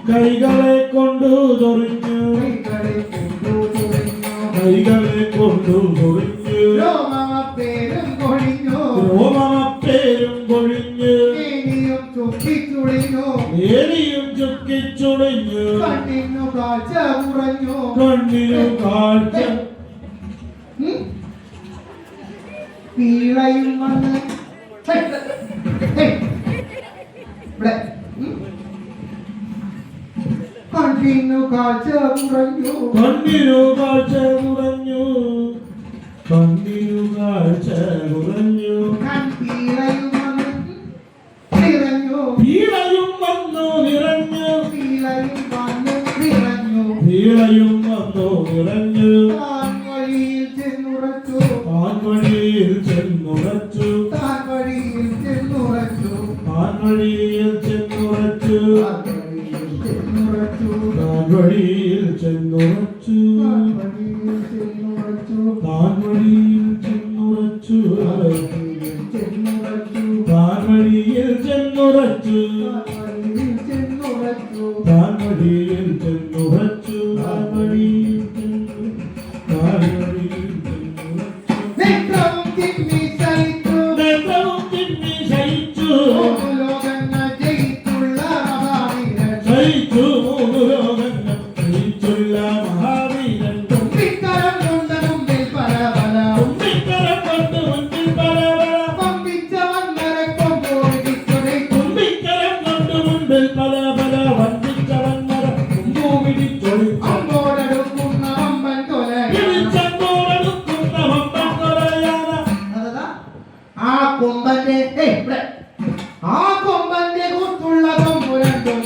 കൈകളെ കൊണ്ടു ചൊറിഞ്ഞു കൈകളെ കൊണ്ടു ചൊറിഞ്ഞു കൈകളെ കൊണ്ടു ചൊറിഞ്ഞു രോമപ്പേരും കൊഴിഞ്ഞു രോമപ്പേരും കൊഴിഞ്ഞു മേനിയും ചുക്കിച്ചുളിഞ്ഞു ഏരിയും ചുക്കിച്ചുളിഞ്ഞു കണ്ണിനു കാഴ്ച കുറഞ്ഞു കണ്ണിനു കാഴ്ച പീളയും വന്ന് ഇവിടെ കണ്ണിനു കാഴ്ച കുറഞ്ഞു കണ്ണിനു കാഴ്ച കുറഞ്ഞു കണ്ണിനു കാഴ്ച കുറഞ്ഞു പീളയും വന്ന് നിറഞ്ഞു പീളയും വന്നു നിറഞ്ഞു പീളയും വന്ന് നിറഞ്ഞു പീളയും വന്നു നിറഞ്ഞു താൻ വഴിയിൽ ചെന്നുറച്ചു താൻ വഴിയിൽ ചെന്നുറച്ചു താൻ വഴിയിൽ ചെന്നുറച്ചു താൻ വഴിയിൽ ചെന്നുറച്ചു താൻ വഴിയിൽ ചെന്നുറച്ചു താൻ വഴിയിൽ ചെന്നുറച്ചു താൻ വഴിയിൽ ചെന്നുറച്ചു താൻ വഴിയിൽ ചെന്നുറച്ചു താൻ വഴിയിൽ ചെന്നുറച്ചു താൻ വഴിയിൽ ചെന്നുറച്ചു താൻ വഴിയിൽ ചെന്നുറച്ചു നേത്രവും തിന്മി സഹിച്ചു നേത്രവും തിന്മി സഹിച്ചു ലോകങ്ങൾ ജയിച്ചുള്ള മഹാവീരൻ സഹിച്ചു മൂന്നു ലോകങ്ങൾ ജയിച്ചുള്ള മഹാവീരൻ തുമ്പിക്കരം കൊണ്ട് മുമ്പിൽ പല പല തുമ്പിക്കരം കൊണ്ട് മുൻപിൽ പല പല പമ്പിച്ചവൻ മരക്കൊമ്പോടിച്ചുടൈ തുമ്പിക്കരം കൊണ്ട് മുൻപിൽ പല പല വന്ദിച്ചവൻ മര കുമ്പൂമിടിച്ചൊളി അമ്പോടടുക്കുന്ന അമ്പൻ കൊലയാണ് പിടിച്ചോടടുക്കുന്ന വമ്പൻ കൊലയാന അതാ ആ കൊമ്പന്റെ ഇവിടെ ആ കൊമ്പന്റെ കൂത്തുള്ള കൊമ്പുരണ്ടും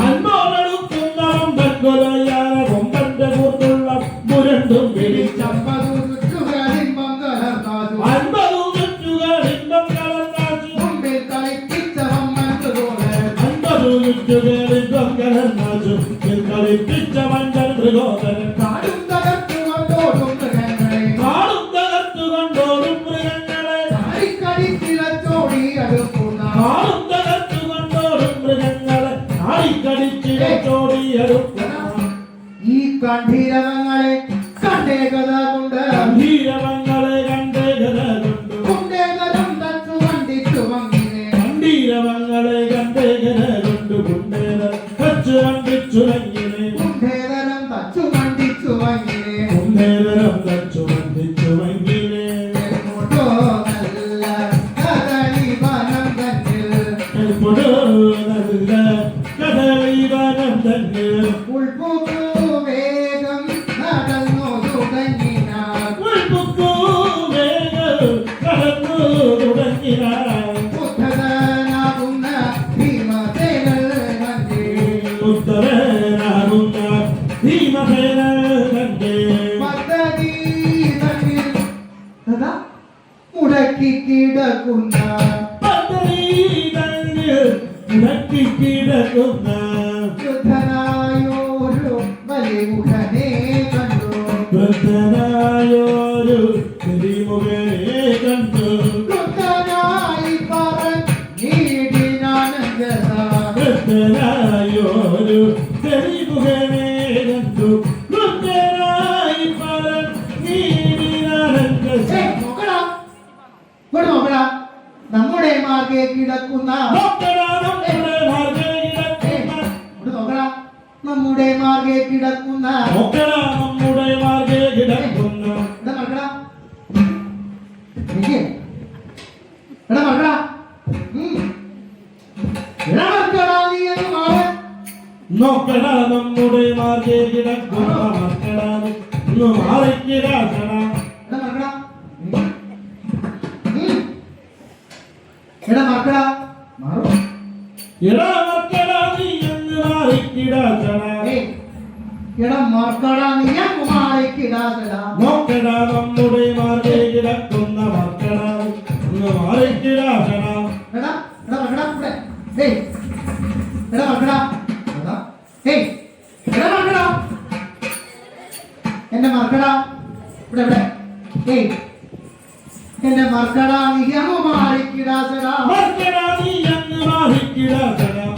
അൻപോടടുക്കുന്ന വമ്പൻ കൊലയാന കൊമ്പന്റെ കൂട്ടുള്ള മുരണ്ടും പിടിച്ച ചമ്പതു ചുറ്റുകളിമ്പം കലർന്നാതു 50 ചുറ്റുകൾ ഇമ്പം കലർന്നാച്ചു മുമ്പിൽ കളിപ്പിച്ചവൻ മനസ്സുപോലെ 50 ചുറ്റുകൾ ഇമ്പം കലർന്നാച്ചു കളിപ്പിച്ച മഞ്ചൽ മൃഗോദരൻ കാടും തകർത്തുകൊണ്ടോടും മൃഗങ്ങളെ കാടും തകർത്തുകൊണ്ടോടും മൃഗങ്ങളെ ചാടിക്കടിച്ചിലച്ചോടി അടുക്കുന്ന കാടും തകർത്തുകൊണ്ടോടും മൃഗങ്ങളെ ആടിക്കടിച്ചിടച്ചോടിയെടുക്കുന്ന ഈ കണ്ഠീരവങ്ങളെ കണ്ടേകത കൊണ്ട് ഗംഭീരവങ്ങളെ കണ്ടേ ഗത കൊണ്ടു കുണ്ടേകരം തച്ചു വണ്ടിച്ചു വങ്ങിനെ ഗംഭീരവങ്ങളെ കണ്ടേ ഗത കൊണ്ടു കുണ്ടേര കച്ചു വണ്ടിച്ചു വങ്ങിനെ കുണ്ടേകരം തച്ചു വണ്ടിച്ചു വങ്ങിനെ കുണ്ടേരം കച്ചു വണ്ടിച്ചു വങ്ങിനെ എങ്ങോട്ടോ നല്ല കദളി വനം തന്നിൽ എൽപ്പൊടോ നല്ല കദളീവനം തന്നെ ഉൾപ്പുക്കു വേഗം നടന്നു തുടങ്ങിനാർ ഉൾപ്പുക്കു വേഗം കടന്നു തുടങ്ങിനാർ ബുദ്ധനാകുന്ന ഭീമസേനൽ കണ്ടേ ഉത്തരനാകുന്ന ഭീമസേന കണ്ടേ പദ്ധതി തന്നിൽ അതാ മുടക്കി കിടക്കുന്ന പദ്ധതി തന്നെ മുടക്കി കിടക്കുന്ന യുദ്ധനായോരു ബലിമുഖനെ കണ്ടു വൃദ്ധനായൊരു തിരിമുഖനെ കണ്ടു യുദ്ധനായി പറഞ്ഞിടിനാനന്ദ വൃദ്ധനായൊരു തിരിമുഖനെ കണ്ടു വൃദ്ധനായി പറഞ്ഞീടിനാനന്ദ നോക്കടാ നമ്മുടെ മാർഗെ കിടക്കുന്ന നോക്കടാ നമ്മുടെ മാർഗ്ഗേ കിടക്കുന്ന നോക്കടാ നമ്മുടെ മാർഗെ കിടക്കുന്ന നോക്കടാ നമ്മുടെ മാർഗ്ഗേ കിടക്കുന്ന എടാ മറക്കടാ നിക്ക്. എടാ മറക്കടാ എടാ മറക്കടാ നീ എന്ന് മാറ് നോക്കടാ നമ്മുടെ മാർഗ്ഗേ കിടക്കുന്ന മക്കളാ ഒന്ന് മാറിക്കിടാക്കടാ എടാ മറക്കടാ എടാ മറക്കടാ മാറു എടാ മക്കളാ നീ എന്ന് മാറിക്കിടാക്കടാ ഏയ് എടാ മറക്കടാ നീ അങ്ങ് മാറിക്കിടാതെടാ നോക്കടാ നമ്മുടെ മാർഗ്ഗേ കിടക്കുന്ന മക്കളാ ഒന്ന് മാറിക്കിടാക്കടാ എടാ എടാ മറക്കടാ ഏയ് എടാ മക്കളാ അതാ ഏയ് എടാ മക്കളാ എന്റെ മക്കളാ ഇവിടെ ഇവിടെ ഏയ് എന്റെ മക്കളാ നീ അങ്ങ് മാറിക്കിടാസടാ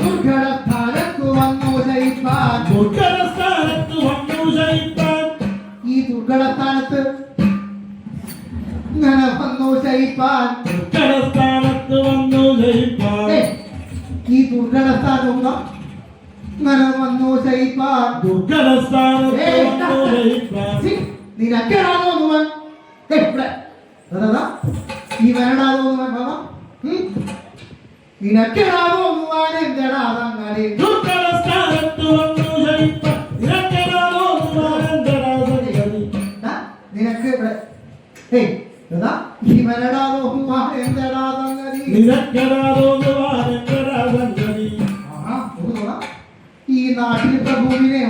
ദുർഘടസ്ഥാനത്തു വന്നു ജയിപ്പാൻ ഈ ദുർഘടസ്ഥാനത്ത് ഇങ്ങനെ വന്നു ജയിപ്പാൻ ഈ ദുർഘടസ്ഥാനം ഇങ്ങനെ വന്നു ജയിപ്പാൻ നിനക്കെടാതോ ഒന്നുവൻ ഇവിടെ ഈ വരടാതോ ഒന്നുവൻ ബാബാ നിനക്കെടാതോ ഒന്നുവാൻ എന്തെടാ അതങ്ങനെ നിനക്ക് ഇവിടെ ഏയ് ഈ വരടാതോ ഒന്നുവാൻ എന്തെടാ അതങ്ങനെ ഈ നാട്ടിൽ പ്രഭുവിനെ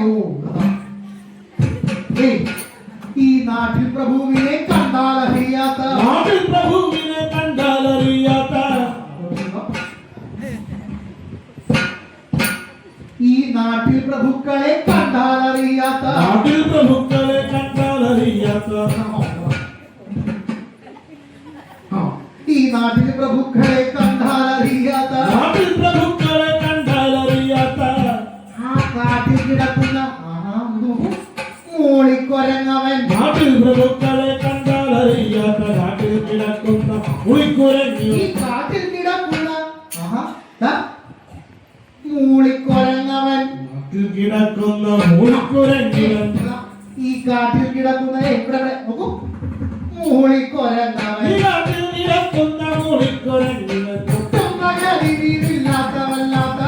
ഈ നാട്ടിൽ പ്രഭുവിനെ കണ്ടാലറിയാത്ത ഈ നാട്ടിൽ പ്രഭുക്കളെ കണ്ടാലറിയാത്ത ഈ നാട്ടിൽ പ്രഭുക്കളെ കണ്ടാലറിയാത്ത ആ കാട്ടിൽ കിടക്കുന്ന മൂളിക്കൊരങ്ങവൻ ഈ കാട്ടിൽ കിടക്കുന്ന മൂളിക്കൊരങ്ങവൻ ഈ കാട്ടിൽ കിടക്കുന്ന ഇവിടെ നോക്കൂ മൂളിക്കൊരങ്ങവൻ ഒട്ടും പകലില്ലാത്തവല്ലാത്ത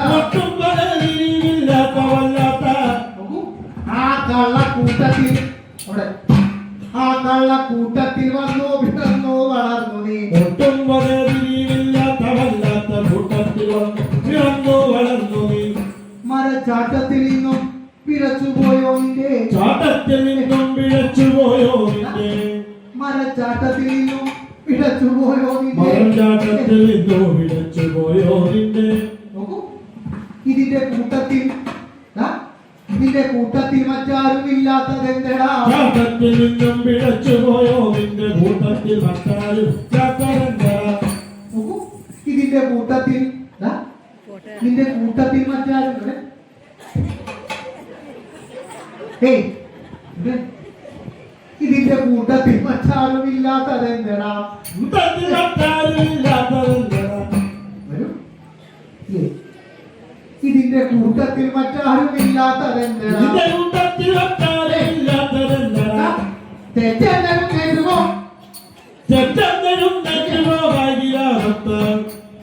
ആ കള്ളക്കൂട്ടത്തിൽ അവിടെ ആ കള്ളക്കൂട്ടത്തിൽ വന്നു പിറന്നു വളർന്നു നീ ഒട്ടും വല്ലാത്ത കൂട്ടത്തിൽ പിറന്നു വളർന്നു നീ മരച്ചാട്ടത്തിൽ നിന്നും പിഴച്ചുപോയോ നിന്റെ ചാട്ടത്തിൽ നിന്നും പിഴച്ചുപോയോ നിന്റെ മരച്ചാട്ടത്തിൽ നിന്നും പിഴച്ചുപോയോ നിന്റെ മരച്ചാട്ടത്തിൽ നിന്നും പിഴച്ചുപോയോ നിന്റെ നോക്കൂ ഇതിന്റെ കൂട്ടത്തിൽ മറ്റാരും ഇല്ലാത്തതെന്തടാ ചാട്ടത്തിൽ നിന്നും പിഴച്ചുപോയോ നിന്റെ കൂട്ടത്തിൽ മറ്റാരും നോക്കൂ ഇതിന്റെ കൂട്ടത്തിൽ നിന്റെ കൂട്ടത്തിൽ മറ്റാരും ഏയ് ഇതിന്റെ കൂട്ടത്തിൽ മറ്റാരും ഇല്ലാത്തതെന്തടാ ഇതിന്റെ കൂട്ടത്തിൽ മറ്റാരും ഇല്ലാത്തതെന്തടാ തെറ്റെന്തെങ്കിലും കേൾക്കുമോ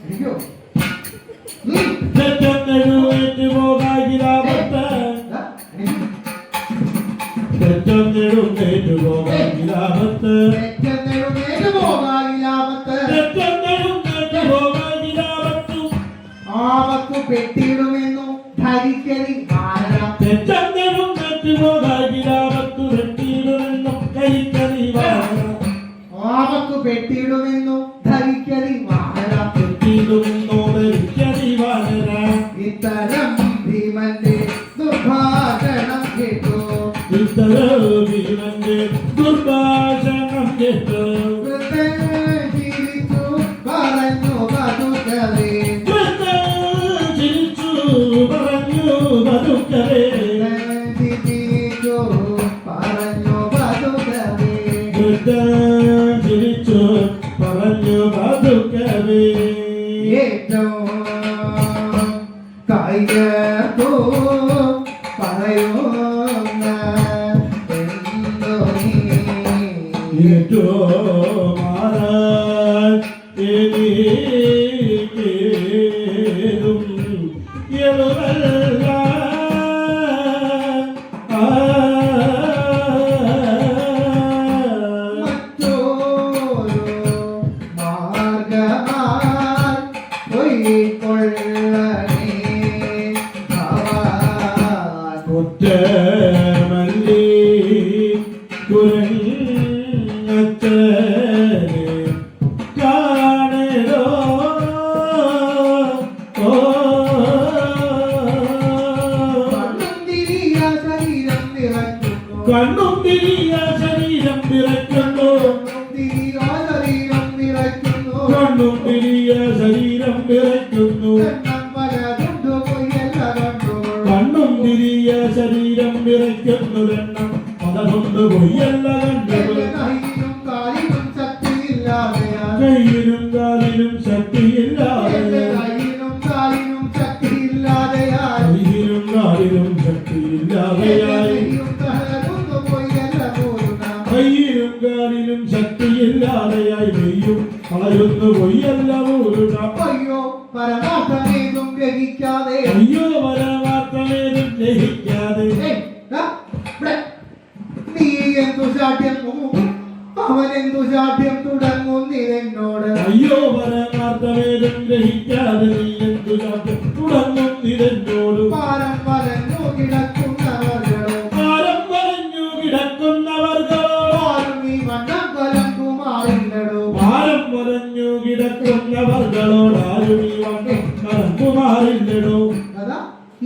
എനിക്കോ ആപത്തു പെട്ടിയിടുമെന്നു ധരിക്കരി ആപത്തു പെട്ടിയിടുമെന്നു ധരിക്കരി ഇത്തരം ഭീമന്റെ ദുർഭാഷണം കേട്ടു ദുർഭാഷണം കേട്ടു ചിരിച്ചു പറഞ്ഞു പതുക്കവേ ചിരിച്ചു പറഞ്ഞു പതുക്കവേ ചിരിച്ചു പറഞ്ഞു പതുക്കവേ ചിരിച്ചു പറഞ്ഞു പതുക്കവേ ഏറ്റവും കയ്യത്തോ പറയുന്ന എന്തോ നീ മാറാൻ എനിക്കേതും എളുമല്ല മറ്റൊരു മാർഗമായി പൊയ്ക്കൊള്ളണേ ഭവാൻ കുറ്റമല്ലി കുരങ്ങച്ചനെ കാണലോ ഓ എണ്ണം പലതുണ്ടു പൊയ്യല്ല കണ്ടുകൊള്ളൂ. കണ്ണും തിരിയ ശരീരം വിറയ്ക്കുന്നൊരെണ്ണം പലതുണ്ട് പൊയ്യല്ല കണ്ടുകൊള്ളൂ. കൈയിലും കാലിലും ശക്തിയില്ലാതെയാൽ കയ്യിലും കാലിലും ശക്തിയില്ലാതെയായി കൈയിലും കാലിലും ശക്തിയില്ലാതെയാൽ കയ്യിലും കാലിലും ശക്തിയില്ലാതെയായി കയ്യിലും കാലിലും ശക്തിയില്ലാതെയായി നെയ്യും കളയുന്നു പൊയ്യല്ല മൂടുക. അയ്യോ പരമാർത്ഥമേതും ഗ്രഹിക്കാതെ അയ്യോ പരമാർത്ഥമേതും ഗ്രഹിക്കാതെ നീ എന്തു ശാഠ്യം അവൻ എന്തു ശാഠ്യം തുടങ്ങുന്നിതെന്നോട്. അയ്യോ പരമാർത്ഥമേതും ഗ്രഹിക്കാതെ നീ എന്തു ശാഠ്യം തുടങ്ങുന്നിതെന്നോട്. പാരം വലഞ്ഞു കിടക്കുന്നവർകളോ ഭാരം വരഞ്ഞു കിടക്കുന്നവർകളോ ആരും ഈ വണ്ണം കലങ്കുമാറില്ലടോ. ഭാരം വരഞ്ഞു കിടക്കുന്നവർകളോട് ആരും ഈ വണ്ണം കലങ്കുമാറില്ലടോ. അതാ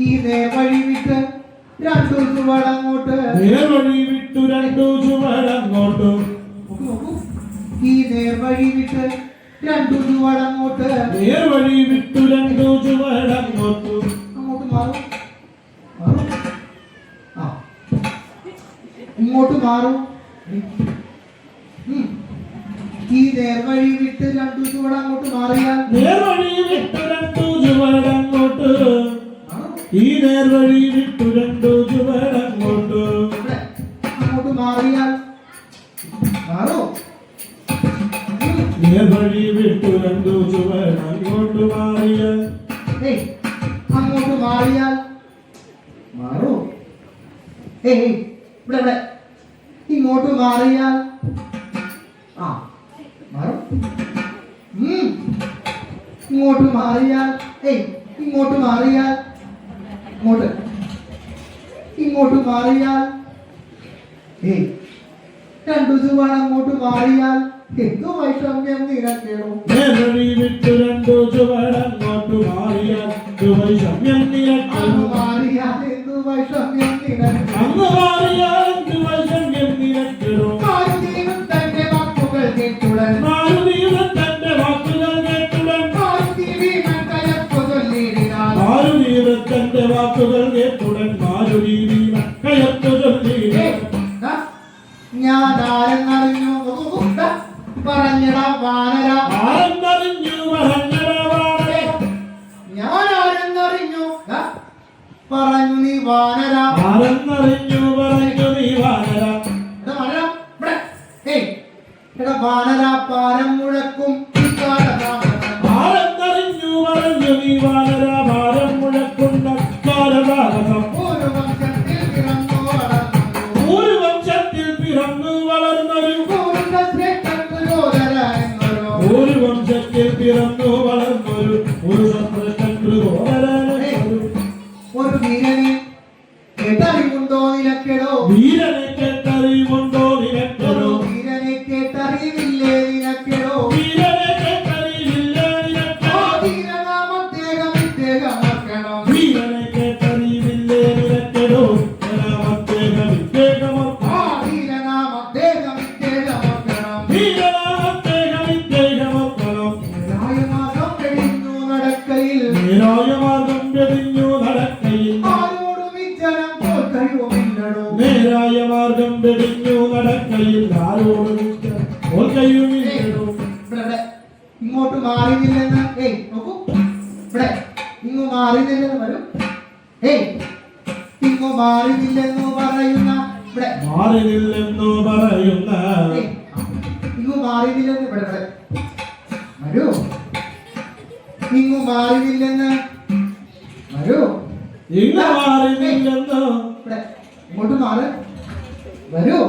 ഈ നേർവഴി വിട്ട് രണ്ടു ചുവടങ്ങോട്ട് നേർവഴി വിട്ടു രണ്ടു ചുവടങ്ങോട്ട് ഈ നേർവഴി വിട്ട് രണ്ടു ചുവടങ്ങോട്ട് നേർവഴി വിട്ടു രണ്ടു ചുവടങ്ങോട്ട് അങ്ങോട്ട് മാറും മാറും ആ ഇങ്ങോട്ട് മാറും ഈ നേർവഴി വിട്ട് രണ്ടു ചുവടങ്ങോട്ട് മാറിയാൽ നേർവഴി വിട്ടു രണ്ടു ചുവടങ്ങോട്ട് ഈ നേർവഴി വിട്ടു രണ്ടു ചുവടങ്ങോട്ട് ഇവിടെ അങ്ങോട്ട് മാറിയാൽ മാറോ നേർവഴി വിട്ടു രണ്ടു ചുവടങ്ങോട്ട് മാറിയ ഏയ് അങ്ങോട്ട് മാറിയാൽ മാറോ ഏയ് ഇവിടെ ഇവിടെ ഇങ്ങോട്ട് മാറിയാൽ ആ മാറും ഇങ്ങോട്ട് മാറിയാൽ ഏയ് ഇങ്ങോട്ട് മാറിയാൽ ഇങ്ങോട്ട് ഇങ്ങോട്ട് മാറിയാൽ ഏയ് രണ്ടു ചുവട് അങ്ങോട്ട് മാറിയാൽ എന്തു വൈഷമ്യം നിരക്കേണോ. നേർവഴി വിട്ടു രണ്ടു ചുവടങ്ങോട്ട് മാറിയ വൈഷമ്യം അങ്ങ് നിരക്കുന്നു. മാറിയാൽ എന്തു വൈഷമ്യം നിരക്കേണോ. അങ്ങ് മാറിയാൽ എന്ത് വൈഷമ്യം നിരക്കണോ. മാരുതിയും തന്റെ വാക്കുകൾ കേട്ടുടൻ മാരുതിയുടെ തന്റെ വാക്കുകൾ കേട്ടുടൻ മാരുതി വീണൻ കയപ്പു ചൊല്ലിയിടാൻ മാരുതിയുടെ തന്റെ വാക്കുകൾ കേട്ടുടൻ മാരുതി കയത്തു ചൊല്ലിയിടാൻ. ഞാൻ ആരെന്നറിഞ്ഞു പറഞ്ഞടാ വാനര. ആരെന്നറിഞ്ഞു പറഞ്ഞടാ വാനര. ഞാൻ ആരെന്നറിഞ്ഞു പറഞ്ഞു നീ വാനര. ആരെന്നറിഞ്ഞു പറഞ്ഞു നീ വാനര. എടാ വാനര, ഇവിടെ. ഏയ്, എടാ വാനര പാരം മുഴക്കും ഈ കാലതാമസം. ആരെന്നറിഞ്ഞു പറഞ്ഞു നീ വാനര. ഭാരം മുഴക്കുന്ന കാലതാമസം. ഒരു വംശത്തിൽ പിറന്നു വളർന്നു ഒരു വംശത്തിൽ പിറന്നു വളർന്നൊരു പൂർണ്ണ ശ്രേഷ്ഠൻ പ്രചോദന എന്നൊരു ഒരു വംശത്തിൽ പിറന്നു വളർന്നൊരു ഒരു സത്രഷ്ടൻ ഒരു വീരനെ കേട്ടറിവുണ്ടോ നിനക്കെടോ. വീരനെ കേട്ടറിവുണ്ടോ നിനക്കെടോ. വീരനെ കേട്ടറിവില്ലേ നിനക്കെടോ. വീരനെ കേട്ടറിവില്ലേ നിനക്കെടോ. ധീരനാമദ്ദേഹം ഇദ്ദേഹം ഓർക്കണം. വീരനെ കേട്ടറിവില്ലേ നിനക്കെടോ. ധീരനാമദ്ദേഹം ഇദ്ദേഹം ഓർക്കണം. ധീരനാമദ്ദേഹം ഇദ്ദേഹം ഓർക്കണം. ധീരനാമദ്ദേഹം ഇദ്ദേഹം ഓർക്കണം. രായമാസം കഴിഞ്ഞു നടക്കയിൽ നേരായ മാർഗം വെടിഞ്ഞു നടക്കയിൽ. ആരോടും ഇജ്ജനം തോൽക്കയുമില്ലടോ. നേരായ മാർഗം വെടിഞ്ഞു നടക്കയിൽ ആരോടും ഓർക്കയുമില്ലടോ. ഇവിടെ ഇങ്ങോട്ട് മാറിയില്ലെന്ന് ഏയ് നോക്കൂ. ഇവിടെ ഇങ്ങു മാറിയില്ലെന്ന് വരും. ഏയ് ഇങ്ങു മാറിയില്ലെന്ന് പറയുന്ന ഇവിടെ മാറിനില്ലെന്നു പറയുന്ന ഏയ്, ഇങ്ങു മാറിയില്ലെന്ന് ഇവിടെ ഇവിടെ വരൂ. ഇങ്ങു മാറിയില്ലെന്ന് വരൂ. ഇങ്ങ് മാറിനില്ലെന്നു ഇവിടെ ഇങ്ങോട്ട് മാറ് വരൂ.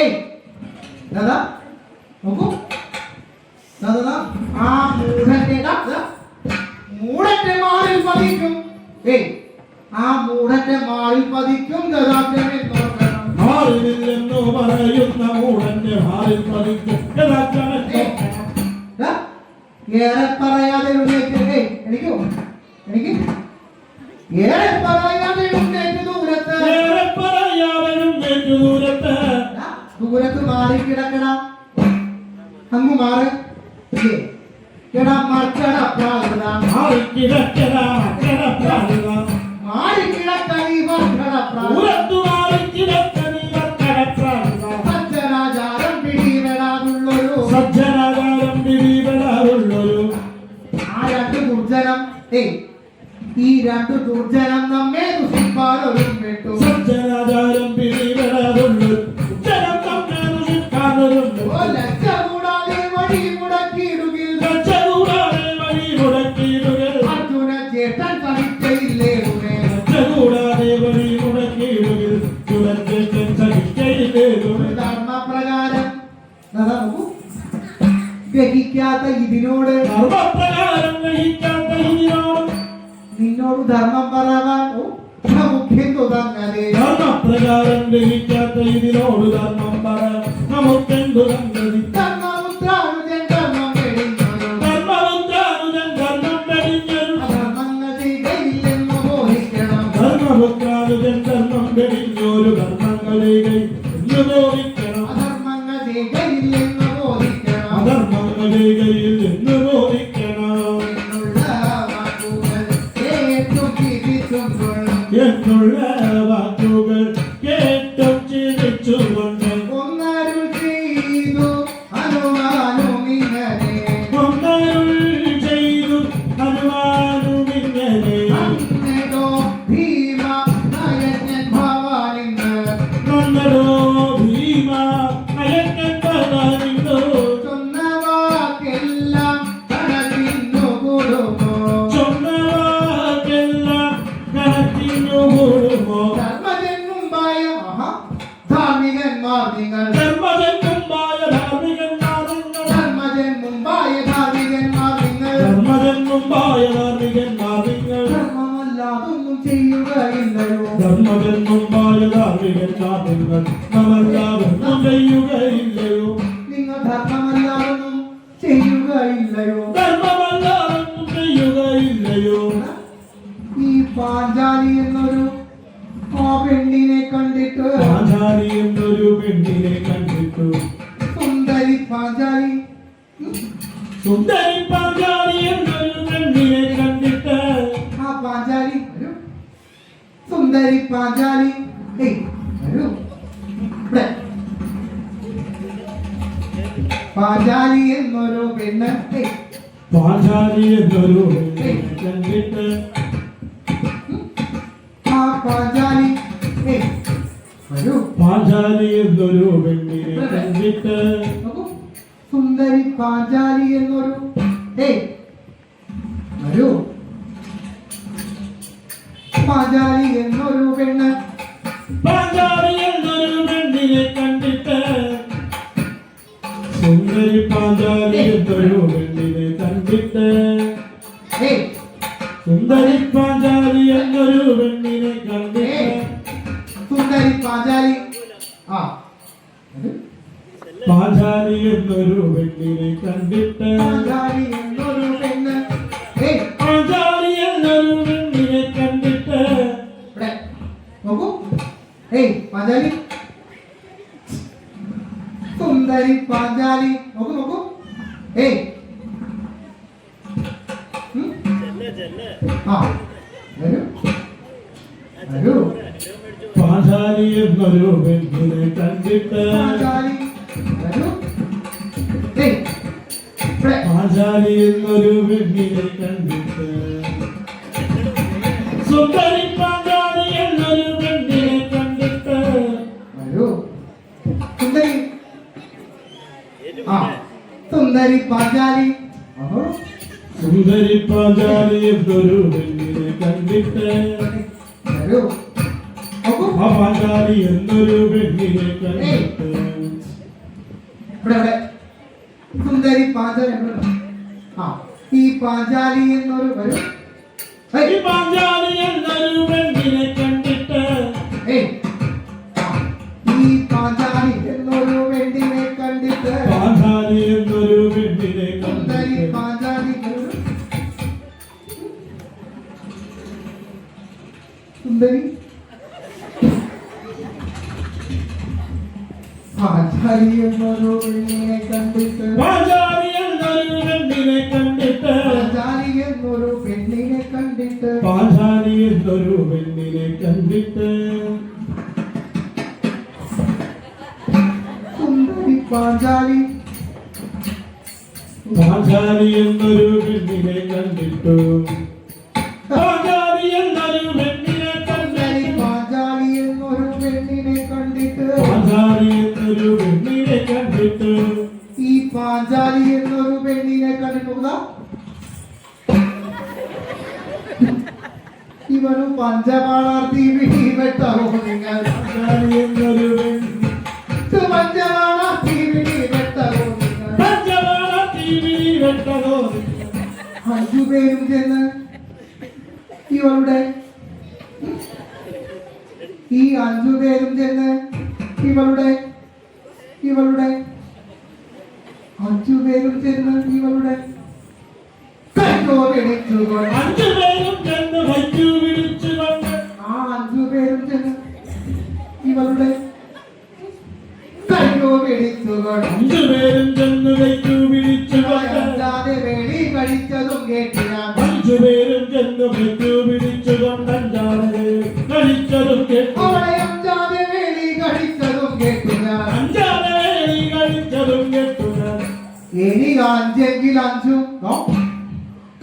ഏയ് ദാദാ നോക്കൂ. ദാദാ ആ മൂടന്റെ മാറിൽ പതിക്കും. ഏയ് ആ മൂടന്റെ മാറിൽ പതിക്കും ഗതാഗതം എന്നോർക്കണം. മാറിനില്ലെന്നു പറയുന്ന മൂടന്റെ മാറിൽ പതിക്കും ഗതാഗതം. ദാ, ഏറെ പറയാതെ എഴുന്നേറ്റ് ഏയ് എണീക്കൂ എനിക്ക് ഏറെ പറയാതെ എഴുന്നേറ്റ് ദൂരത്ത് ഏറെ പറയാവനും ഏറ്റു ദൂരത്ത് ദൂരത്ത് മാറി കിടക്കണം. അങ്ങ് മാറി എടാ മർക്കട പ്രായ മാറിക്കിടക്കണ മക്കടപ്രാണിക മാറിക്കിടക്കണി മക്കടപ്രാണിക ഉരത്തു മാറിക്കിടക്കണി മക്കടപ്രാണിക സജ്ജനാചാരം പിടിപെടാതുള്ളൊരു സജ്ജനാചാരം പിടിപെടാറുള്ളൊരു ആ രണ്ട് ദുർജനം ഈ രണ്ട് ദുർജനം നമ്മെ ദുഷിപ്പാനൊരുമ്പെട്ടു സജ്ജനാചാരം പിടിപെടാറുള്ളൊരു ജനം നമ്മെ ദുഷിക്കാനൊരുമ്പെട്ടു ലജ്ജ കൂടാതെ വഴി മുടക്കിയിടുകിൽ അർജുന ചേട്ടൻ സഹിക്കയില്ലേ കൂടാതെ വഴി മുടക്കിയിടുകിൽ ധർമ്മപ്രകാരം ഗ്രഹിക്കാത്ത ഇതിനോട് ധർമ്മപ്രകാരം ഗ്രഹിക്കാത്ത ഇതിനോട് നിന്നോട് ധർമ്മം പറയാൻ മുഖ്യം തുടങ്ങലേ ധർമ്മപ്രകാരം ഗ്രഹിക്കാത്ത ഇതിനോട് ധർമ്മം പറയാൻ നമുക്കെന്തു സംഗതി ധർമ്മമുദ്രാനുജൻ ധർമ്മം വെടിഞ്ഞൊരു ധർമ്മമുദ്രാനുജൻ ധർമ്മം വെടിഞ്ഞൊരു ധർമ്മങ്ങൾ ചെയ്യയില്ലെന്ന് ബോധിക്കണം ധർമ്മമുദ്രാനുജൻ ധർമ്മം വെടിഞ്ഞൊരു ധർമ്മങ്ങളെ എന്ന് ബോധിക്കണം അധർമ്മങ്ങൾ ചെയ്യയില്ലെന്ന് ബോധിക്കണം അധർമ്മങ്ങളെ കയ്യിൽ എന്ന് ബോധിക്കണം എന്നുള്ള എന്നുള്ള വാക്കുകൾ വാക്കുകൾ ഏറ്റവും ചിരിച്ചും കേട്ടും ചിരിച്ചുകൊണ്ട് ഒന്നരുൾ ചെയ്തു ഹനുമാനുമിങ്ങനെ ഒന്നരുൾ ചെയ്തു ഹനുമാനുമിങ്ങനെ അന്നേരോ ഭീമ നയജ്ഞൻ ഭവാനിന്ന് നന്നടോ ഭീമ അയക്കൻ ഭവാനിന്നോ ചൊന്ന വാക്കെല്ലാം കടത്തിന്നു കൂടുമോ ചൊന്നവാക്കെല്ലാം കണക്കിനു കൂടുമോ ധർമ്മജന്മുമ്പായ ധാർമ്മികന്മാർ നിങ്ങൾ ധർമ്മജന്മുമ്പായ ധാർമ്മികന്മാർ നിങ്ങൾ ധർമ്മജന്മുമ്പായ ധാർമ്മികന്മാർ നിങ്ങൾ ധർമ്മജന്മുമ്പായ ധാർമ്മികന്മാർ നിങ്ങൾ ധർമ്മമല്ലാതൊന്നും ചെയ്യുകയില്ലയോ ധർമ്മജന്മുമ്പായ ധാർമ്മികന്മാർ നിങ്ങൾ നമ്മളെല്ലാവരും ചെയ്യുകയില്ലയോ നിങ്ങൾ ധർമ്മമല്ലാതൊന്നും ചെയ്യുകയില്ലയോ ധർമ്മമല്ലാതൊന്നും ചെയ്യുകയില്ലയോ ഈ പാഞ്ചാലി എന്നൊരു ആ പെണ്ണിനെ കണ്ടിട്ട് പാഞ്ചാലി എന്നൊരു പെണ്ണിനെ കണ്ടിട്ടു സുന്ദരി പാഞ്ചാലി സുന്ദരി പാഞ്ചാലി എന്നൊരു പെണ്ണിനെ കണ്ടിട്ട് ആ പാഞ്ചാലി വരൂ സുന്ദരി പാഞ്ചാലി വരൂ ഇവിടെ പാഞ്ചാലി എന്നൊരു പെണ്ണ് പാഞ്ചാലി എന്നൊരു പെണ്ണിനെ കണ്ടിട്ട് ആ പാഞ്ചാലി വരൂ പാഞ്ചാലി എന്നൊരു പെണ്ണിനെ കണ്ടിട്ട് നോക്കൂ. സുന്ദരി പാഞ്ചാലി എന്നൊരു വരൂ പാഞ്ചാലി എന്നൊരു പെണ്ണ് പാഞ്ചാലി എന്നൊരു പെണ്ണിനെ കണ്ടിട്ട് സുന്ദരി പാഞ്ചാലി എന്നൊരു പെണ്ണിനെ കണ്ടിട്ട് സുന്ദരി പാഞ്ചാലി എന്നൊരു പെണ്ണിനെ കണ്ടിട്ട് സുന്ദരി പാഞ്ചാലി ആ വരൂ. പാഞ്ചാലി എന്നൊരു പെണ്ണിനെ കണ്ടിട്ട് പാഞ്ചാലി എന്നൊരു പെണ്ണ് പാഞ്ചാലി എന്നൊരു പെണ്ണിനെ കണ്ടിട്ട് ഇവിടെ നോക്കൂ പാഞ്ചാലി സുന്ദരി പാഞ്ചാലി നോക്കൂ നോക്കൂ ആ വരൂ വരൂ പാഞ്ചാലി എന്നൊരു പെണ്ണിനെ കണ്ടിട്ട് പാഞ്ചാലി വരൂ ഇവിടെ പാഞ്ചാലി എന്നൊരു പെണ്ണിനെ കണ്ടിട്ട് സുന്ദരി പാഞ്ചാലി എന്നൊരു പെണ്ണിനെ കണ്ടിട്ട് വരൂ സുന്ദരി ആ സുന്ദരി പാഞ്ചാലി ഓഹോ സുന്ദരി പാഞ്ചാലി എന്നൊരു പെണ്ണിനെ കണ്ടിട്ട് വരൂ നോക്കൂ ആ പാഞ്ചാലി എന്നൊരു പെണ്ണിനെ കണ്ടിട്ട് ഇവിടെ ഇവിടെ സുന്ദരി പാഞ്ചാലി എവിടെ? ആ ഈ പാഞ്ചാലി എന്നൊരു വരൂ ഈ പാഞ്ചാലി എന്നൊരു പെണ്ണിനെ കണ്ടിട്ട് ആ, ഈ പാഞ്ചാലി എന്നൊരു പെണ്ണിനെ കണ്ടിട്ട് പാഞ്ചാലി എന്നൊരു പെണ്ണിനെ സുന്ദരി കണ്ടിട്ട് പാഞ്ചാലി വരൂ. സുന്ദരി പാഞ്ചാലി എന്നൊരു പെണ്ണിനെ കണ്ടിട്ട് പാഞ്ചാലി എന്നൊരു പെണ്ണിനെ കണ്ടിട്ട് പാഞ്ചാലി എന്നൊരു പെണ്ണിനെ കണ്ടിട്ട് പാഞ്ചാലി എന്നൊരു പെണ്ണിനെ കണ്ടിട്ട് സുന്ദരി പാഞ്ചാലി പാഞ്ചാലി എന്നൊരു പെണ്ണിനെ കണ്ടിട്ടു പാഞ്ചാലി എന്നൊരു പെണ്ണിനെ സുന്ദരി കണ്ടിട്ടു പാഞ്ചാലി എന്നൊരു പെണ്ണിനെ കണ്ടിട്ട് പാഞ്ചാലി എന്നൊരു പെണ്ണിനെ കണ്ടിട്ടു ഈ പാഞ്ചാലി എന്നൊരു പെണ്ണിനെ കണ്ടിട്ടുള്ള ഇവനു പഞ്ചപാളാർത്തി പിടിപെട്ടോ നിങ്ങൾ പാഞ്ചാലി എന്നൊരു പെണ്ണ് പഞ്ചപാളാർത്തി പിടിപെട്ടോ നിങ്ങൾ പഞ്ചവാള തീവിളി വെട്ടതോ 5 പേരും ചെന്ന് ഇവളുടെ ഈ 5 പേരും ചെന്ന് ഇവളുടെ 5 പേരും ചെന്ന് ഇവളുടെ കൈകോ പിടിച്ചുകൊണ്ട് അഞ്ചുപേരും ചെന്ന് വൈദ്യു വിളിച്ചുകൊണ്ട് ആ 5 പേരും ചെന്ന് ഇവളുടെ കൈകോ പിടിച്ചുകൊണ്ട് അഞ്ചുപേരും ചെന്ന് വൈദ്യു വിളിച്ചുകൊണ്ട് അല്ലാതെ വേടി കഴിച്ചതും കേട്ടില്ല അഞ്ചുപേരും ചെന്ന് വൈദ്യു വിളിച്ചുകൊണ്ട് അഞ്ചാറ് കളിച്ചതും കേട്ടു അവളെ അഞ്ചാതെ വേടി കഴിച്ചതും കേട്ടില്ല അഞ്ചാറ് കളിച്ചതും കേട്ടു ഇനി 5 5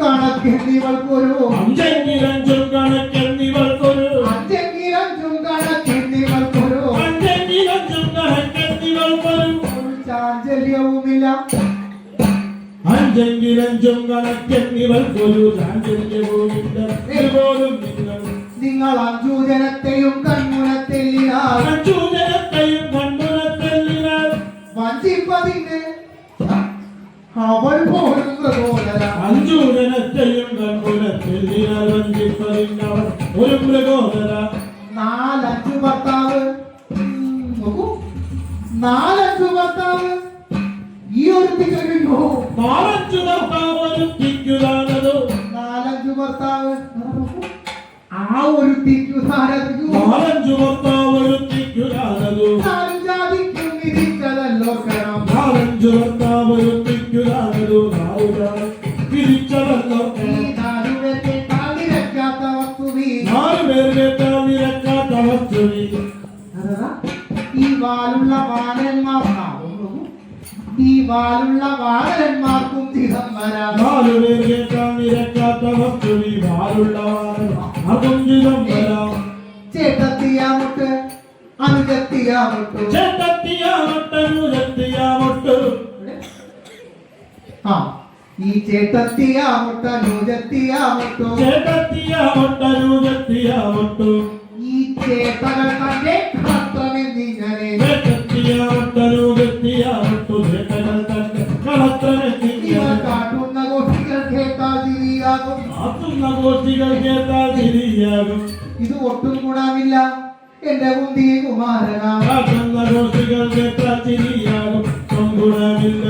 കണക്കെന്നിവൾക്കൊരു അഞ്ചെങ്കിൽ അഞ്ചും കണക്കെന്നിവൾക്കൊരു 5 5 കണക്കെന്നിവൾക്കൊരു അഞ്ചെങ്കിൽ അഞ്ചും കണക്കെന്നിവൾക്കൊരു ഒരു ചാഞ്ചല്യവുമില്ല അഞ്ചെങ്കിൽ അഞ്ചും കണക്കെന്നിവൾക്കൊരു ചാഞ്ചല്യവുമില്ല ഇതുപോലും നിങ്ങൾ 5 ജനത്തെയും കൺമുനത്തെല്ലിനാൽ അഞ്ചു ജനത്തെയും കണ്ണുനത്തെല്ലിനാൽ വഞ്ചിപ്പതിന് അവൾ പോലും പ്രബോധന അഞ്ചു ജനത്തെയും കണ്ണുനത്തെല്ലിനാൽ വഞ്ചിപ്പതിന്നവർ ഒരു മൃഗോദര 4 ഭർത്താവ് നോക്കൂ 4 ഭർത്താവ് ഈ ഒരു തികഞ്ഞോ നാലഞ്ചു ഭർത്താവ് ഒരുത്തിക്കുതാനതോ 4 ഭർത്താവ് ആ ഒരു തിക്കുതാരത്തിക്കു നാലഞ്ചു ഭർത്താവ് ഒരുത്തിക്കുതാനതോ ജാതിക്കും വിധിച്ചതല്ലോർക്കണം നാലഞ്ചു ഭർത്താവ് ഒരുത്തിക്കുതാനതോ തിരിച്ചതല്ലോ ഈ 4 പേരെ താളിരക്കാത്ത വസ്തുവി 4 പേരുടെ നിരക്കാത്ത വസ്തുവിൽ ഈ വാലുള്ള വാനരന്മാർക്കും തികം വരാം 4 പേരുടെ നിരക്കാത്ത വസ്തുവിൽ വാലുള്ളവാറ് അതും വരാം ചേട്ടത്തിയാമുട്ട് അനുജത്തിയാമുട്ടു ചെത്തത്തിയാമൊട്ടനുജത്തിയാമൊട്ടു ആ ഈ ചേട്ടത്തിയാമുട്ട് അനുജത്തിയാമുട്ടു ചെത്തത്തിയാമൊട്ടനുജത്തിയാമൊട്ടു ഈ ചേട്ടകൾ തന്റെ കളത്രമെന്നിങ്ങനെ ചെത്തത്തിയാമൊട്ടനുജത്തിയാമൊട്ടു ചേട്ടകൾ തന്റെ ഇവ കളത്രമെത്തിയാണ് കാട്ടുന്ന കോട്ടികൾ കേട്ടാൽ തിരിയാകും ആത്തുന്ന ഗോഷ്ഠികൾ കേട്ടാൽ തിരിയാകും ഇത് ഒട്ടും ഗുണമില്ല എന്റെ കുന്തി കുമാരനാ ആത്തുന്ന ഗോഷ്ഠികൾ കേട്ടാൽ തിരിയാകും ഗുണമില്ല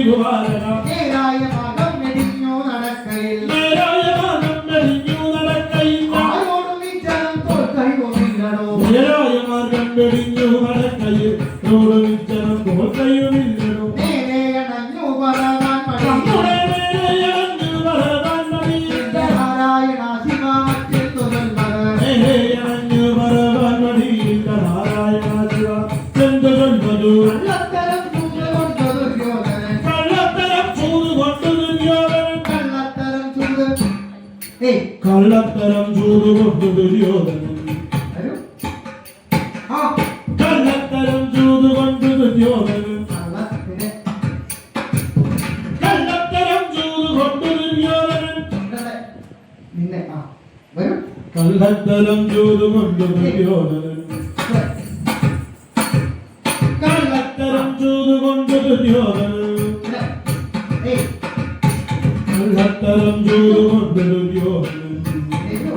കുമാരന നേരായ മകം മെടിഞ്ഞോ നടക്കയിൽ നേരായ മാർഗം വെടിഞ്ഞു നടക്കയില്ല ആരോടും വിചാരം തോൽക്കൈകൊന്നില്ലടോ നേരായ മാർഗം വെടിഞ്ഞു നടക്കയിൽ വിച്ചനം തോൽക്കയുമില്ലടോ നേരെ അണഞ്ഞു പറവാൻ മടി നമ്മുടെ നേരെയണഞ്ഞു പറവാൻ മടി നാരായണ ശിവാമത്തിൽ തുതൽമത് നേരെയണഞ്ഞു പറവാൻ മടിയില്ല നാരായണ ശിവ എന്തു ചൊൽവതു കള്ളത്തരം ചൂട് കൊണ്ട് ദുര്യോധനൻ കള്ളത്തരം ചൂട് കൊണ്ടു ദുര്യോധനൻ കള്ളത്തരം ചൂട് ഏയ് കള്ളത്തരം ചൂട് കൊണ്ടു ദുര്യോധനൻ വരൂ. ആ കള്ളത്തരം ചൂട് കൊണ്ടു ദുര്യോധനൻ കള്ളത്തിന് കള്ളത്തരം ചൂട് കൊണ്ടു ദുര്യോധനൻ ഇവിടെ നിന്നെ ആ വരൂ കള്ളത്തരം ചൂട് കൊണ്ടു ദുര്യോധനൻ കള്ളത്തരം ചൂട് കൊണ്ടു ദുര്യോധനൻ ഇവിടെ. ഏയ് കള്ളത്തരം ചൂട് കൊണ്ടു ദുര്യോധനൻ വരൂ.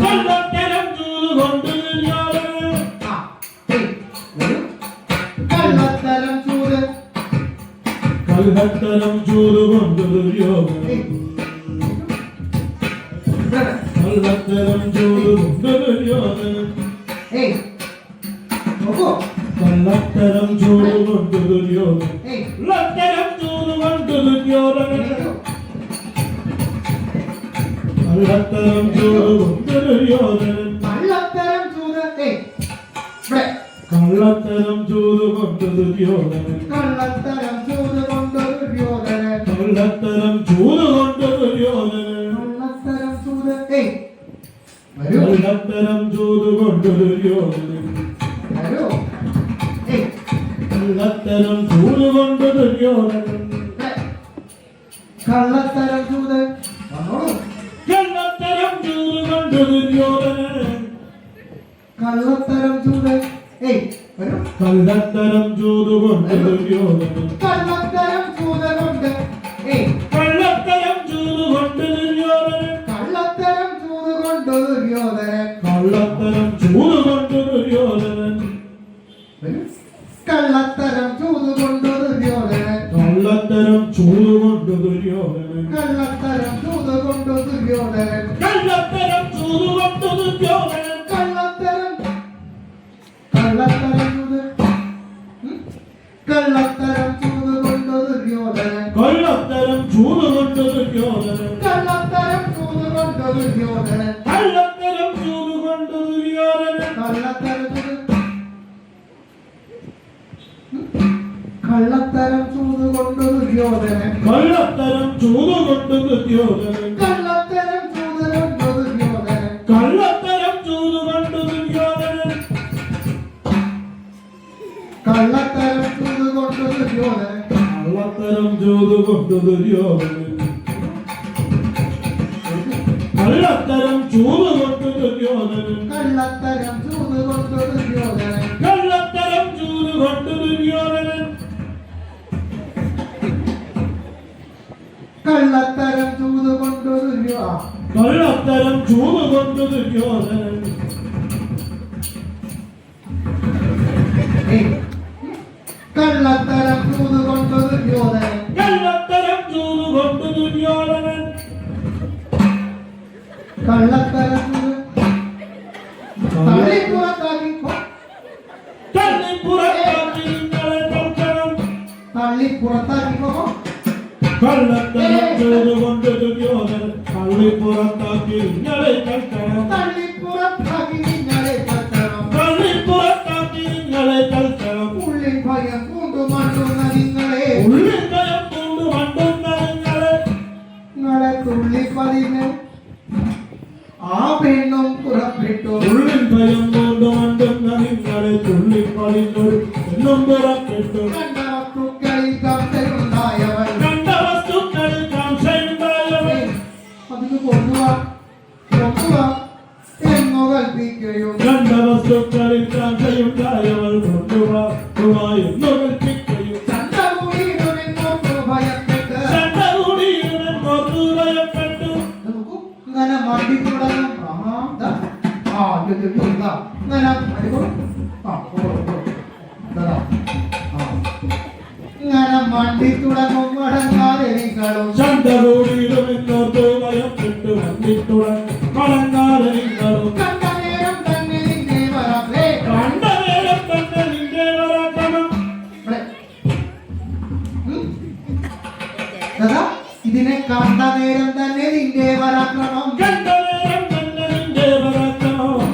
കള്ളത്തരം ചൂട് കൊണ്ടു ദുര്യോധനൻ ആ ഏയ് വരൂ. കള്ളത്തരം ചൂട് കള്ളത്തരം ചൂട് കൊണ്ടു ദുര്യോധനൻ ഏയ് ഇവിടെ. കള്ളത്തരം ചൂട് കൊണ്ടു ദുര്യോധനൻ ഏയ് നോക്കൂ കള്ളത്തരം ചൂട് കൊണ്ടു ദുര്യോധനൻ ഏയ് കള്ളത്തരം ചൂട് കൊണ്ടു ദുര്യോധനൻ വരൂ. കള്ളത്തരം ചൂതുകൊണ്ട് ദുര്യോധനൻ കള്ളത്തരം ചൂത് ഇവിടെ കള്ളത്തരം ചൂതുകൊണ്ട് ദുര്യോധനൻ കള്ളത്തരം ചൂത് കൊണ്ട് ദുര്യോധനൻ കള്ളത്തരം ചൂതുകൊണ്ട് ദുര്യോധനൻ കള്ളത്തരം ചൂത് വരൂ കള്ളത്തരം ചൂതുകൊണ്ട് ദുര്യോധനൻ വരൂ കള്ളത്തരം ചൂതുകൊണ്ട് ദുര്യോധനൻ കള്ളത്തരം ചൂത് വന്നോളൂ കള്ളത്തരം ചൂതുകൊണ്ട് ദുര്യോധനൻ കള്ളത്തരം ചൂത് വരൂ കള്ളത്തരം ചൂതുകൊണ്ട് ദുര്യോധനൻ കള്ളത്തരം ചൂത് കൊണ്ട് കള്ളത്തരം ചൂതുകൊണ്ട് ദുര്യോധനൻ കള്ളത്തരം ചൂത് കൊണ്ട് ദുര്യോധനൻ കള്ളത്തരം ചൂതുകൊണ്ട് ദുര്യോധനൻ വരൂ കള്ളത്തരം ചൂത് കൊണ്ട് ദുര്യോധനൻ കള്ളത്തരം ചൂതുകൊണ്ട് ദുര്യോധനൻ കള്ളത്തരം ചൂത് കൊണ്ട് ദുര്യോധനൻ കള്ളത്തരം ചൂതുകൊണ്ട് ദുര്യോധനൻ കള്ളത്തരം കള്ളത്തരം ചൂത് കള്ളത്തരം ചൂത് കൊണ്ട് ദുര്യോധനൻ കള്ളത്തരം ചൂതുകൊണ്ട് ദുര്യോധനൻ കള്ളത്തരം ചൂത് കൊണ്ട് ദുര്യോധനൻ കള്ളത്തരം ചൂതുകൊണ്ട് ദുര്യോധനൻ കള്ളത്തരം ചൂത് കള്ളത്തരം ചൂത് കൊണ്ട് ദുര്യോധനൻ കള്ളത്തരം ചൂതുകൊണ്ട് ദുര്യോധനൻ കള്ളത്തരം ചൂത് കൊണ്ട് ദുര്യോധനൻ കള്ളത്തരം ചൂതുകൊണ്ട് ദുര്യോധനൻ കള്ളത്തരം ചൂത് കൊണ്ട് ദുര്യോധനൻ കള്ളത്തരം ചൂതുകൊണ്ട് ദുര്യോധനൻ കള്ളത്തരം ചൂതുകൊണ്ട് ദുര്യോധനൻ കള്ളത്തരം ചൂത് കൊണ്ട് ദുര്യോധനൻ കള്ളത്തരം ചൂതുകൊണ്ട് ദുര്യോധനൻ കള്ളത്തരം ചൂത് കൊണ്ട് കള്ളത്തരം ചൂതുകൊണ്ട് ദുര്യോധനൻ കള്ളത്തരം ചൂത് കൊണ്ട് ദുര്യോധനൻ കള്ളത്തരം ചൂതുകൊണ്ട് ദുര്യോധനൻ കള്ളത്തരം ചൂത് തള്ളിപ്പുറത്താക്കി തള്ളിപ്പുറത്താക്കി നിങ്ങളെ തൽക്കണം തള്ളിപ്പുറത്താക്കിക്കോ കള്ളത്തരം ചൂതുകൊണ്ട് ദുര്യോധനൻ തള്ളിപ്പുറത്താക്കി നിങ്ങളെ തൽക്കണം തള്ളിപ്പുറത്താക്കി നിങ്ങളെ തട്ടണം തള്ളിപ്പുറത്താക്കി നിങ്ങളെ തൽക്കണം ഉള്ളിൽ ഭയം കൊണ്ടു മണ്ടുന്ന നിങ്ങളെ ഉള്ളിൽ ഭയം കൊണ്ട് മണ്ടുന്ന നിങ്ങളെ തുള്ളിപ്പതിന് ആ പെണ്ണും പുറപ്പെട്ടു ഉള്ളിൽ ഭയം കൊണ്ട് മണ്ടുന്ന നിങ്ങളെ തുള്ളിപ്പതിനൊരു എന്നും പുറപ്പെട്ടു കണ്ട വസ്തുക്കളിൽ കർത്തരുണ്ടായവൻ കണ്ട വസ്തുക്കളിൽ കാംക്ഷയുണ്ടായവൻ അതിന് കൊണ്ടുവാ എന്നു കൽപ്പിക്കുകയും കണ്ട വസ്തുക്കളിൽ കാംക്ഷയുണ്ടായവൾ കൊണ്ടുവായി എന്നു കൽപ്പിക്കുകയും ചണ്ടകൂടിയിടുമെന്നോർത്തു ഭയപ്പെട്ട് ചണ്ടകൂടിയിരുന്നെന്നോർത്തു ഭയപ്പെട്ടു ഇങ്ങനെ മണ്ടി തുടങ്ങും ഇങ്ങനെ ഇങ്ങനെ മണ്ടി തുടങ്ങും മടങ്ങാതെ നിങ്ങളും ചണ്ടകൂടിയിരുന്നെന്നോർത്തു ഭയപ്പെട്ടു മടങ്ങാതെ നിങ്ങളും കണ്ട നേരം തന്നെ നിന്നെ വരാതെ കണ്ട നേരം തന്നെ നിന്റെ പരാക്രമം ഇതിനെ കണ്ട നേരം തന്നെ നിന്റെ പരാക്രമം കണ്ട നേരം തന്നെ നിന്റെ പരാക്രമം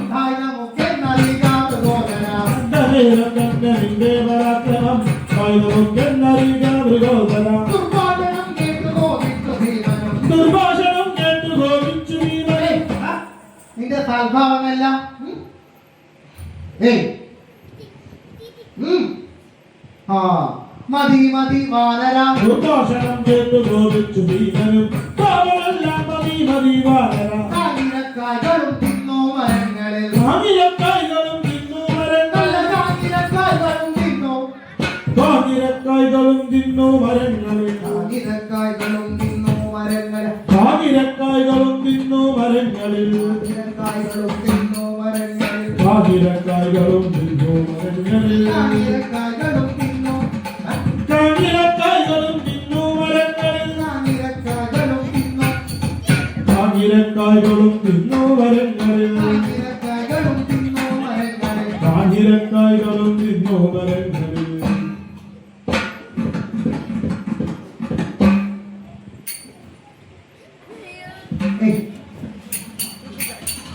നമുക്ക് നൽകാതെ ബോധന കണ്ട നേരം തന്നെ നിന്റെ പരാക്രമം ദുർബോധനം കേട്ടു ഗോപിച്ചു ഭീമനും ദുർഭാഷണം കേട്ടു ഗോപിച്ചു ഭീമനെ നിന്റെ സൽഭാവമെല്ലാം ആ മതി മതി വാനരാ ദുർഭാഷണം കേട്ടു ഗോപിച്ചു ഭീമനും പാവമെല്ലാം മതി മതി വാനര കാഞ്ഞിരക്കായ്കളും തിന്നോ മരങ്ങളിൽ കാഞ്ഞിരക്കായ്കളും തിന്നു നല്ല കാഞ്ഞിരക്കായ്കളും തിന്നു മരങ്ങളിൽ കാഞ്ഞിരക്കായ്കളും തിന്നോ മരങ്ങളിൽ കാഞ്ഞിരക്കായ്കളും തിന്നു മരങ്ങളിൽ കാഞ്ഞിരക്കായ്കളും തിന്നോ മരങ്ങളിൽ കാഞ്ഞിരക്കായ്കളും തിന്നു മരങ്ങളിൽ കാഞ്ഞിരക്കായ്കളും തിന്നോ കാഞ്ഞിരക്കായ്കളും തിന്നു മരങ്ങളിൽ കാഞ്ഞിരക്കായ്കളും തിന്നോ കാഞ്ഞിരക്കായ്കളും തിന്നു മരങ്ങളിൽ കാഞ്ഞിരക്കായ്കളും തിന്നോ മരങ്ങളിൽ കാഞ്ഞിരക്കായ്കളും തിന്നു മരങ്ങളിൽ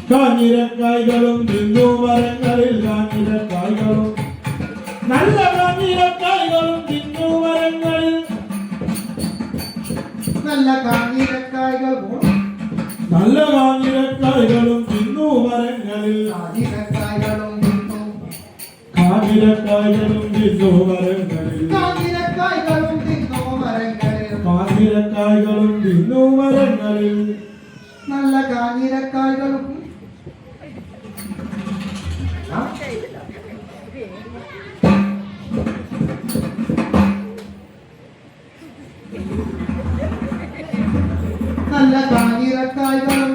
കാഞ്ഞിരക്കായ്കളും തിന്നു മരങ്ങളിൽ കാഞ്ഞിരക്കായ്കളും നല്ല കാഞ്ഞിരക്കായ്കളും തിന്നു മരങ്ങളിൽ നല്ല കാഞ്ഞിരക്കായ്കൾ നല്ല കാഞ്ഞിരക്കായ്കളും തിന്നു മരങ്ങളിൽ കാഞ്ഞിരക്കായ്കളും തിന്നു കാഞ്ഞിരക്കായ്കളും തിന്നു മരങ്ങളിൽ കാഞ്ഞിരക്കായ്കളും തിന്നു മരങ്ങളിൽ കാഞ്ഞിരക്കായ്കളും തിന്നു മരങ്ങളിൽ നല്ല കാഞ്ഞിരക്കായ്കളും നല്ല കാഞ്ഞിരക്കായ്കളും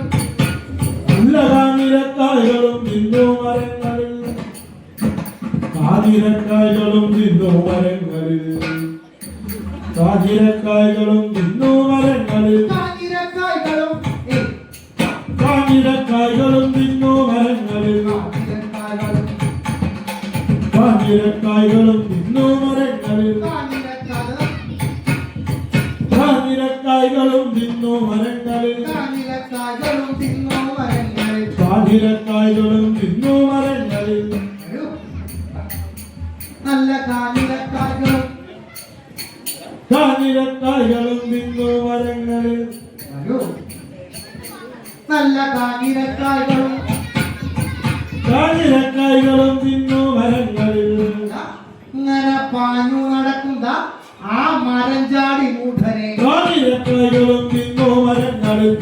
നല്ല കാഞ്ഞിരക്കായ്കളും തിന്നു മരങ്ങളിൽ കാഞ്ഞിരക്കായ്കളും തിന്നു മരങ്ങളിൽ കാഞ്ഞിരക്കായ്കളും തിന്നു മരങ്ങളിൽ കാഞ്ഞിരക്കായ്കളും കാഞ്ഞിരക്കായ്കളും തിന്നു മരങ്ങളിൽ കാഞ്ഞിരക്കായ്കളും തിന്നു മരങ്ങളിൽ കാഞ്ഞിരക്കായ്കളും തിന്നു മരങ്ങളിൽ കാഞ്ഞിരക്കായ്കളും തിന്നു മരങ്ങളിൽ കാഞ്ഞിരക്കായ്കളും തിന്നു മരങ്ങളിൽ നല്ല കാഞ്ഞിരക്കായ്കളും കാഞ്ഞിരക്കായ്കളും തിന്നു മരങ്ങളിൽ നല്ല കാഞ്ഞിരക്കായ്കളും കാഞ്ഞിരക്കായ്കളും തിന്നു മരങ്ങളിൽ ഇങ്ങനെ പാഞ്ഞു നടക്കുന്ന ആ മരം ചാടി മൂഢനെ കാഞ്ഞിരക്കായ്കളും തിന്നു മരങ്ങളിൽ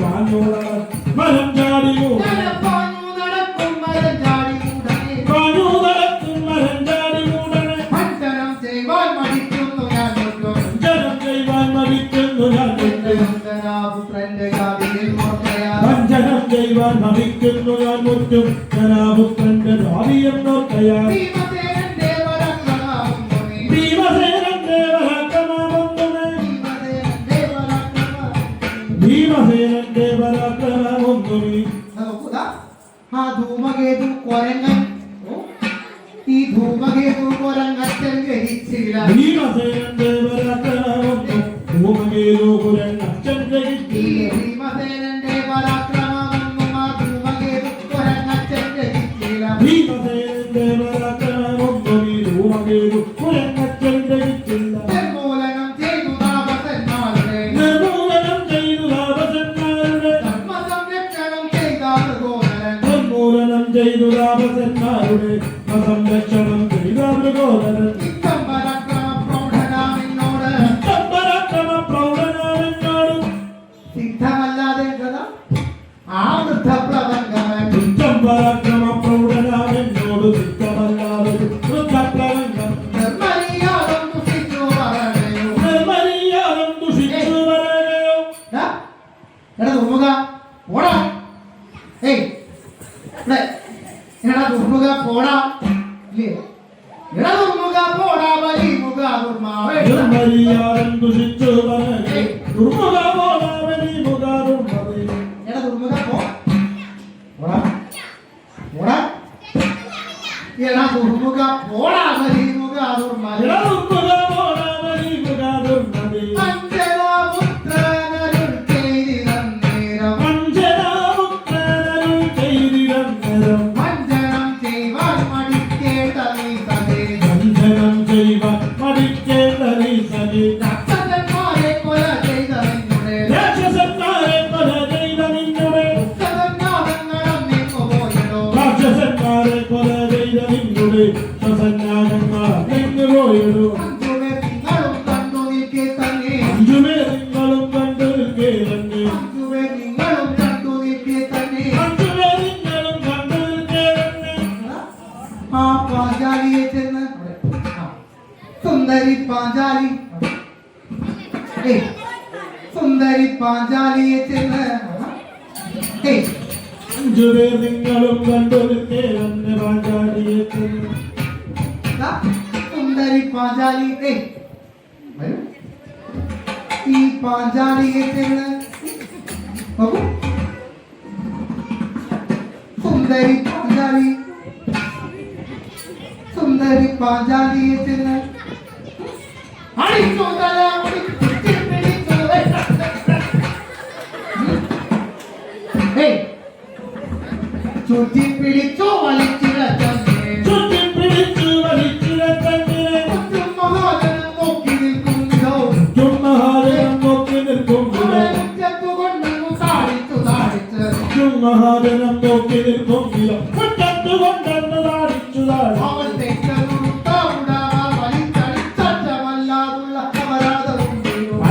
മരം ചാടി ഇങ്ങനെ പാഞ്ഞു നടക്കും മരം ചാടി മൂഢനെ പാഞ്ഞു നടക്കും മരം ചാടി മൂടനെ ഭഞ്ജനം ചെയ്യുവാൻ മടിക്കുന്നു ഞാൻ മുറ്റും ജനം ചെയ്യുവാൻ മടിക്കുന്നു ഞാൻ പുത്രന്റെ ജാതിയിൽ മോർക്കയാ വഞ്ചനം ചെയ്യുവാൻ മടിക്കുന്നു ഞാൻ മുറ്റും ജനാപുത്രന്റെ ഭാവിയം നോക്കയാ ഭീമസേനൻ ദേവരക്രമാവുന്നു ഭീമസേനൻ ദേവരാക്രമമൊന്നുമേ ഭീമസേനൻ ദേവരക്രമാവുന്നു ഭീമസേനൻ ദേവരാക്രമമൊന്നുമേ നോക്കുക ആ ധൂമകേതു കൊരങ്ങൻ ഈ ധൂമകേതു കൊരങ്ങച്ചൻ ഗ്രഹിച്ചില്ല ഭീമസേനൻ ദേവരാക്രമമൊന്നും ഭൂമകേതുപുരൻ അച്ഛൻ ഈ ഗ്രഹിച്ചില്ല ഭീമസേനന്റെ പരാക്രമമൊന്നും ആ ധൂമകേതു കൊരങ്ങച്ചൻ ഗ്രഹിച്ചില്ല ഭീമസേനൻ ദേവരാക്രമമൊന്നും ഈ ഭൂമകേതുപുരൻ അച്ഛൻ ഗ്രഹിച്ചില്ല നിർമൂലനം ചെയ്തു താപസന്മാരുടെ നിർമൂലനം ചെയ്തു താപസന്മാരുടെ ധർമ്മസംരക്ഷണം ചെയ്ത മൃഗോദരൻ നിർമൂലനം ചെയ്തു താപസന്മാരുടെ സംരക്ഷണം ചെയ്ത മൃഗോദരൻ ഇത്തം പരാക്രമ പ്രൗഢനാമിന്നോട് പരാക്രമ പ്രൗഢനാണെന്നോട് സിദ്ധമല്ലാതെ കഥ ആ വൃദ്ധപ്രബന്ധവൻ യുദ്ധം പരാക്രമ പ്രൗഢനാണെന്നോട് സിദ്ധമല്ലാതെ വൃദ്ധപ്രബന്ധം നിർമ്മലീയാളം ദുഷിച്ചു പറയണയോ നിർമ്മലീയാളം ദുഷിച്ചു പറയുകയോ എടാ ദുർമുഖ പോടാ ഏയ് ഇവിടെ എടാ ദുർമുഖ പോടാ ഇല്ലേ എടാ ദുർമുഖ പോടാ വലി മുഖ ദുർമാവേ നിർമ്മലീയാളം ദുഷിച്ചു പറയുകയോ ദുർമുഖ പോലാവലി മുഖ ദുർമതി എടാ ദുർമുഖ പോടാ പോടാ എടാ ദുർമുഖ പോടാ വലി മുഖ ദുർമാവേ ദുർമുഖ പോലാവലി മുഖ ദുർമതി അഞ്ജനാപുത്രനരുൾ ചെയ്തിരന്നേരം അഞ്ജനാപുത്രനരുൾ ചെയ്തിരന്നേരം വഞ്ചനം ചെയ്വാൻ മടിക്കേണ്ട നീ സദേ വഞ്ചനം ചെയ്യുവാൻ മടിക്കേണ്ട നീ സഖി രാക്ഷസന്മാരെ കൊല ചെയ്ത നിന്നുടെ രാക്ഷസന്മാരെ കൊല ചെയ്ത നിന്നുടെ സദന്നാദങ്ങളും നിന്നു പോയടോ രാക്ഷസന്മാരെ കൊല ചെയ്ത നിന്നുടെ സസന്യാസന്മാർ നിന്നു പോയിടൂ അഞ്ചുപേർ നിങ്ങളും കണ്ടു നിൽക്കെ തന്നെ അഞ്ചുപേർ നിങ്ങളും കണ്ടു നിൽക്കേ തന്നെ അഞ്ചുപേർ നിങ്ങളും കണ്ടു നിൽക്കെ തന്നെ അഞ്ചുപേർ നിങ്ങളും കണ്ടു നിൽക്കേ തന്നെ ആ പാഞ്ചാലിയെ ചെന്ന് സുന്ദരി പാഞ്ചാലി ഏയ് സുന്ദരി പാഞ്ചാലിയെ ചെന്ന് ഏയ് അഞ്ചുപേർ നിങ്ങളും കണ്ടു നിൽക്കേ തന്നെ പാഞ്ചാലിയെ ചെന്ന് സുന്ദരി പാഞ്ചാലി ഏയ് വരൂ. ഈ പാഞ്ചാലിയെ ചെന്ന് നോക്കൂ സുന്ദരി പാഞ്ചാലി സുന്ദരി പാഞ്ചാലിയെ ചെന്ന് അടിച്ചു തല പിടിച്ചു പിടിച്ചു. ഏയ് ചുറ്റിപ്പിടിച്ചു വലിച്ചിഴച്ചങ്ങനെ ചുറ്റിപ്പിടിച്ചു വലിച്ചിഴച്ചങ്ങനെ ചുറ്റും മഹാജനം നോക്കി നിൽക്കുന്നില്ലോ മഹാജനം നോക്കി നിൽക്കുന്നില്ല മഹാജനം നോക്കി നിൽക്കുന്നില്ല മുറ്റത്ത് കൊണ്ടെന്ന് താടിച്ചു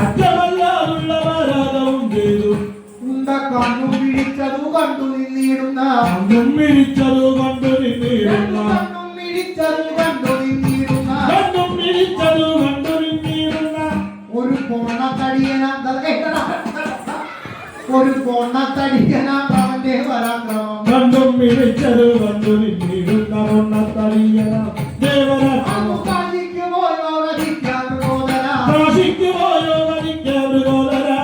അറ്റമല്ലാതുള്ള അപരാധവും ചെയ്തു കണ്ണും പിടിച്ചതു കണ്ടു നിന്നിടുന്ന കണ്ണും പിടിച്ചതു കണ്ടു നിന്നിടുന്ന കണ്ണും പിടിച്ചതു കണ്ടു നിന്നിടുന്ന കണ്ണും പിടിച്ചതു കണ്ടു നിന്നിടുന്ന ഒരു പൊണ്ണത്തടിയനാ അവന്റെ പരാക്രമം കണ്ടും പിടിച്ചതു കണ്ടു നിന്നിടുന്ന പൊണ്ണത്തടിയന ദേവരാക്രമം കാശിക്ക് പോയോ വധിക്കാൻ സഹോദരാ കാശിക്ക് പോയോ വധിക്കാൻ സഹോദരാ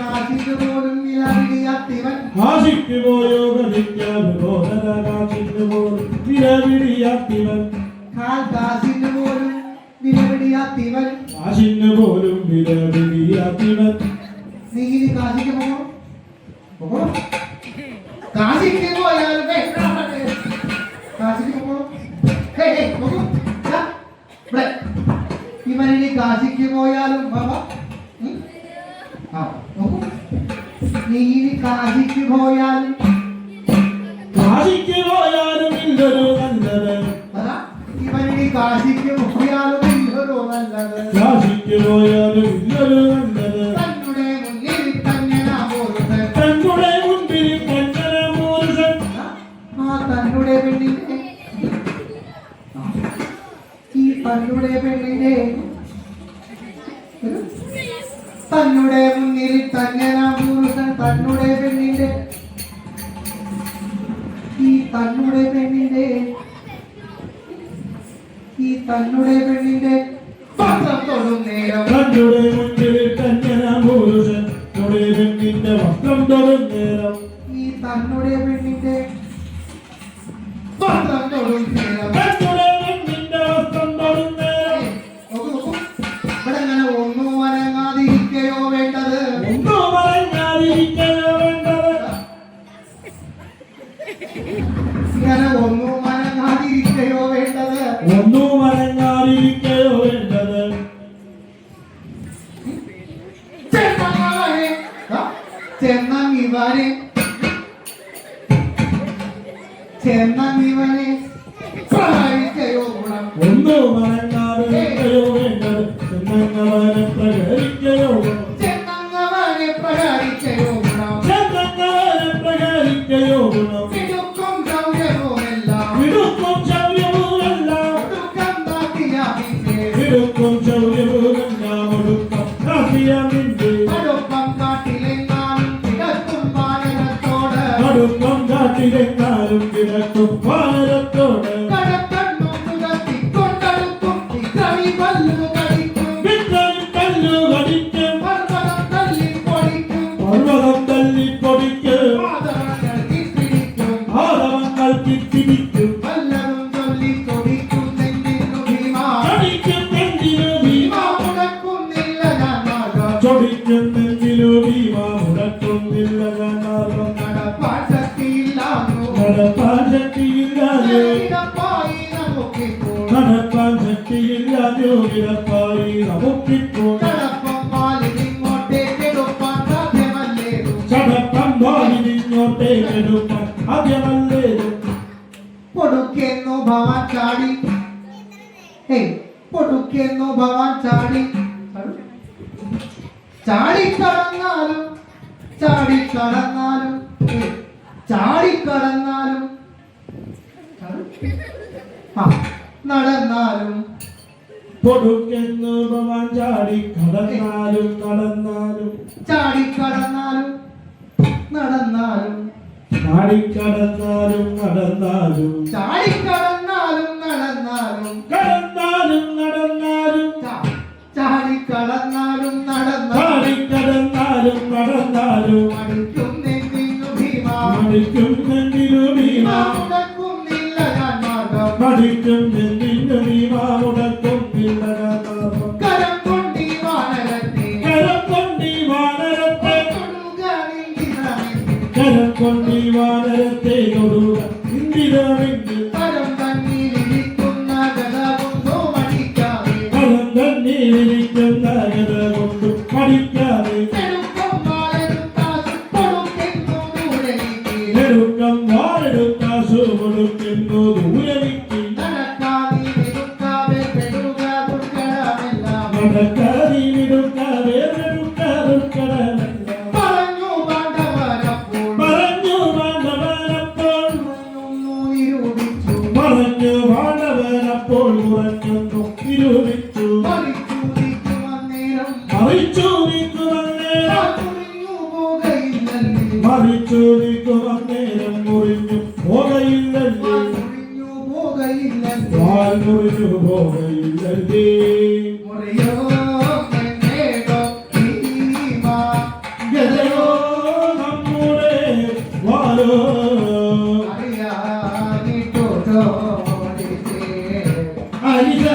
കാശിക്ക് പോലും വിലപിടിയാത്തിവൻ കാശിക്ക് പോയോ വധിക്കാൻ സഹോദരാ കാശിക്ക് പോലും വിലപിടിയാത്തിവൻ കാശിന് പോലും വിലപിടിയാത്തിവൻ കാശിന് പോലും വിലപിടിയാത്തിവൻ നീ ഇനി കാശിക്ക് പോകോ കാശിക്ക് പോയാലും കാശിക്ക് പോകോ ഇവനിനി കാശിക്ക് പോയാലും ബാബാ നീ ഇനി കാശിക്ക് പോയാലും കാശിക്ക് പോയാലും ഇല്ലൊരു നല്ലത് ഇവനിനി കാശിക്ക് പോയാലും ഇല്ലൊരു നല്ലത് കാശിക്ക് പോയാലും ഇല്ലൊരു നല്ലത് തന്നുടെ മുന്നിൽ തന്നെ നാമോരുത്തൻ തന്നുടെ മുൻപിൽ തന്നെ മൂർഖൻ ആ തന്നുടെ പെണ്ണിന്റെ ഈ തന്നുടെ പെണ്ണിന്റെ തന്നുടെ മുന്നിൽ തന്നെ നാമോരുത്തൻ തന്നുടെ പെണ്ണിന്റെ ഈ തന്നുടെ പെണ്ണിന്റെ ഈ തന്നുടെ പെണ്ണിന്റെ പത്രം തൊടും നേരം തന്നുടെ മുൻപിൽ തന്നെ മൂർഖൻ തൊടേ പെണ്ണിന്റെ വസ്ത്രം തൊടും നേരം ഈ തന്നുടെ പെണ്ണിന്റെ പത്രം തൊടും നേരം തന്നുടെ പെണ്ണിന്റെ വസ്ത്രം തൊടും നേരം ഇവിടെ ഇങ്ങനെ ഒന്നും അനങ്ങാതിരിക്കയോ വേണ്ടത് ഒന്നും പറഞ്ഞാതിരിക്കലോ വേണ്ടത് ഇങ്ങനെ ഒന്നും അനങ്ങാതിരിക്കയോ വേണ്ടത് ഒന്നും പറഞ്ഞാതിരിക്കലോ വേണ്ടത് ചെന്നങ്ങിവനെ ചെന്നങ്ങിവനെ പ്രഹരിക്കയോ ഗുണം ഒന്നും പറഞ്ഞാതിരിക്കലോ വേണ്ടത് ചെന്നങ്ങവനെ പ്രകരിക്കലോ ചെന്നങ്ങവനെ പ്രഹരിക്കയോ ഗുണം ചെന്നങ്ങവനെ പ്രകരിക്കലോ ഗുണം ഇടുക്കും സൗര്യവുമെല്ലാം വിടുക്കും ശൗര്യവുമെല്ലാം ഒടുക്കം താക്കിയാമിന്റെ വിടുക്കും ശൗര്യവുമെല്ലാം ഒടുക്കം കാട്ടിയാമിന്റെ അടുപ്പം കാട്ടിലെങ്ങാനും കിടക്കും വാനരത്തോട് അടുക്കം കാട്ടിലെങ്ങാനും കിടക്കും വാനരത്തോട് കടക്കണ്ണും മുഖത്തിക്കൊണ്ടടുക്കും ഇത്രവി പല്ലു കടിക്കും വിത്തൻ കല്ലു കടിക്കും പർവ്വതം തല്ലിപ്പൊടിക്കും പർവ്വതം തല്ലിപ്പൊടിക്കും പാദങ്ങൾ കിപ്പിടിക്കും ആദവങ്ങൾ കിട്ടിടിക്കും വല്ലതും ചൊല്ലി കൊടിക്കും നെഞ്ചിന്നു ഭീമാ ചടിക്കും നെഞ്ചിലു ഭീമ മുടക്കുന്നില്ല ഞാൻ മാർഗം ചൊടിക്കും നെഞ്ചിലു ഭീമ മുടക്കുന്നില്ല ജനാർദ്ദം നടപ്പാൻ ശക്തിയില്ലാന്നു നടപ്പാൻ ശക്തിയില്ലാതെ ഇടപ്പായി നമുക്കിപ്പോൾ നടപ്പാൻ ശക്തിയില്ലാതെ കിടപ്പായി നമുക്കിപ്പോൾ കടപ്പം പാലിനിങ്ങോട്ടേക്കെടുപ്പാൻ സാധ്യമല്ലേതും ചടപ്പം വാലിനിങ്ങോട്ടേക്കെടുപ്പാൻ ആദ്യമല്ലേതും പൊടുക്കെന്നു ഭവാൻ ചാടി പൊടുക്കെന്നു ഭവാൻ ചാടി ചാടിക്കടന്നാലും ചാടിക്കടന്നാലും ചാടിക്കടന്നാലും നടന്നാലും കൊടുക്കെന്നു ഭവാൻ ചാടി കടന്നാലും നടന്നാലും ചാടിക്കടന്നാലും നടന്നാലും ചാടിക്കടന്നാലും നടന്നാലും ചാടിക്കടന്നാലും നടന്നാലും കടന്നാലും നടന്നാലും ചാടിക്കടന്നാലും നടന്നാലും ചാടിക്കടന്നാലും നടന്നാലും മടിക്കും നെഞ്ചിന്നു ഭീമാ മടിക്കും നെഞ്ചിനു ഭീമ മുടക്കുന്നില്ല ഞാൻ മാർഗം മടിക്കും നെഞ്ചിനു ഭീമ മുടക്കുന്നില്ല ജനാർദ്ദം കരം കൊണ്ടീ വാനരത്തെ കരം കൊണ്ടീ വാനരത്തെ തൊടുക നിന്നിടമെങ്കിൽ കരം കൊണ്ടി വാനരത്തെ തൊടുക ഇന്ദിരാവിന്റെ കരം തന്നിലിരിക്കുന്ന ഗത കൊണ്ടോ മടിക്കാതെ കരം തന്നിലിരിക്കുന്ന ഗത കൊണ്ട് പഠിക്കാതെ നെടുക്കം വാളെടുത്ത കൊടുക്കെന്നു ദൂരനിക്ക് നെടുക്കം വാളെടുത്ത സുകൊടുക്കുന്നു ദൂരവിക്ക് നടക്കാതെ നിൽക്കാതെ പെടുക ദുർഘടമെല്ലാം നടക്കാതി വിടുക്കാതെ ദുർഘടമെല്ലാം പറഞ്ഞു പാണ്ഡവരപ്പോൾ പറഞ്ഞു പാണ്ഡവനപ്പോൾ നിരൂപിച്ചു പറഞ്ഞു പാണ്ഡവനപ്പോൾ ഉറഞ്ഞൊന്നു നിരൂപിച്ചു മറിച്ചു നീക്കും അന്നേരം മറിച്ചു നീക്കുമന്നേരം മുറിഞ്ഞു പോകയില്ലല്ലേ മറിച്ചു നീക്കുമന്നേരം മുറിഞ്ഞു പോകയില്ലല്ലേ മുറിഞ്ഞു പോകയില്ലല്ലേ വാൽ മുറിഞ്ഞു പോകയില്ലല്ലേ മുറിയോ എന്നേടോ ഭീമാ ഗതയോ നമ്മുടെ വാലോ അറിയാനിട്ടോ അരിശ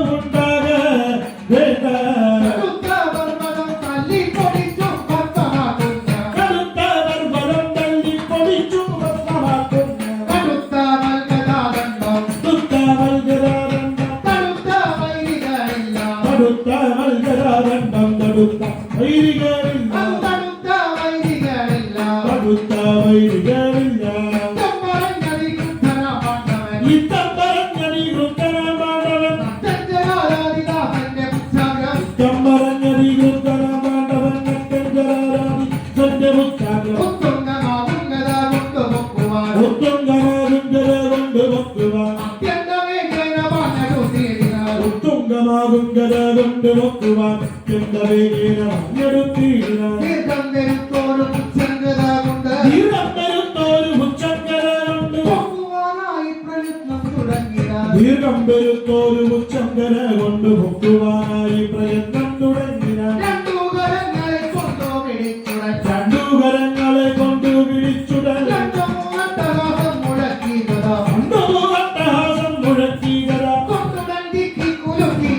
ഉണ്ടാക വേണ്ട കടുത്ത പർവ്വതം തല്ലിപ്പൊടിച്ചു ഭക്തമാക്കുന്ന കടുത്ത പർവ്വതം തല്ലിപ്പൊടിച്ചു ഭസ്മമാക്കുന്ന കടുത്ത മൽഗതാദണ്ഡം കടുത്ത മൽഗരാദണ്ഡം കടുത്ത വൈരികളില്ല കടുത്ത മൽഗരാദണ്ഡം കടുത്ത വൈരികളില്ല കടുത്ത വൈരികളില്ല കടുത്ത വൈരികളില്ല പറഞ്ഞതികുദ്ധനാമാണ്ടവൻ യുദ്ധം പറഞ്ഞടി വൃദ്ധനാമാണ്ടവൻ സജ്ജനാരാധിദാസന്റെ പുസ്തകം യുദ്ധം പറഞ്ഞടി വൃദ്ധനാമാണ്ടവൻ നട്ടഞ്ചരാരാധി തന്റെ മുത്താഗ്രഹം ഉത്തുംഗമാകുംഗത കൊണ്ടുപൊക്കുവാൻ ഉത്തുംഗമാകുംഗര കൊണ്ട് വെക്കുവാൻ അത്യന്തവേഗേന പറഞ്ഞുതീരിനാർ ഉത്തുംഗമാകുംഗര കൊണ്ട് വെക്കുവാൻ ചെന്തവേഗേന പറഞ്ഞെടുത്തീരിനാൻ ദീർഘം വെരുത്തോടും ഉച്ചങ്കത കൊണ്ട് ദീർഘം വരുത്തോരു ഉച്ചങ്കര കൊണ്ട് പൊക്കുവാനായി പ്രയത്നം തുടങ്ങിനാർ ദീർഘം വരുത്തോരു ഉച്ചങ്കര കൊണ്ട് പൊക്കുവാനായി പ്രയത്നം തുടങ്ങിനാൻ രണ്ടു കരങ്ങളെ കൊണ്ടോ പിടിച്ചുടച്ച രണ്ടു കരങ്ങളെ കൊണ്ട് പിടിച്ചുടൻ രണ്ടു മൂന്നട്ടഹാസം മുഴക്കിയതാ അട്ടഹാസം മുഴക്കിയത കൊണ്ടുടൻ ദിക്കി കുലുക്കി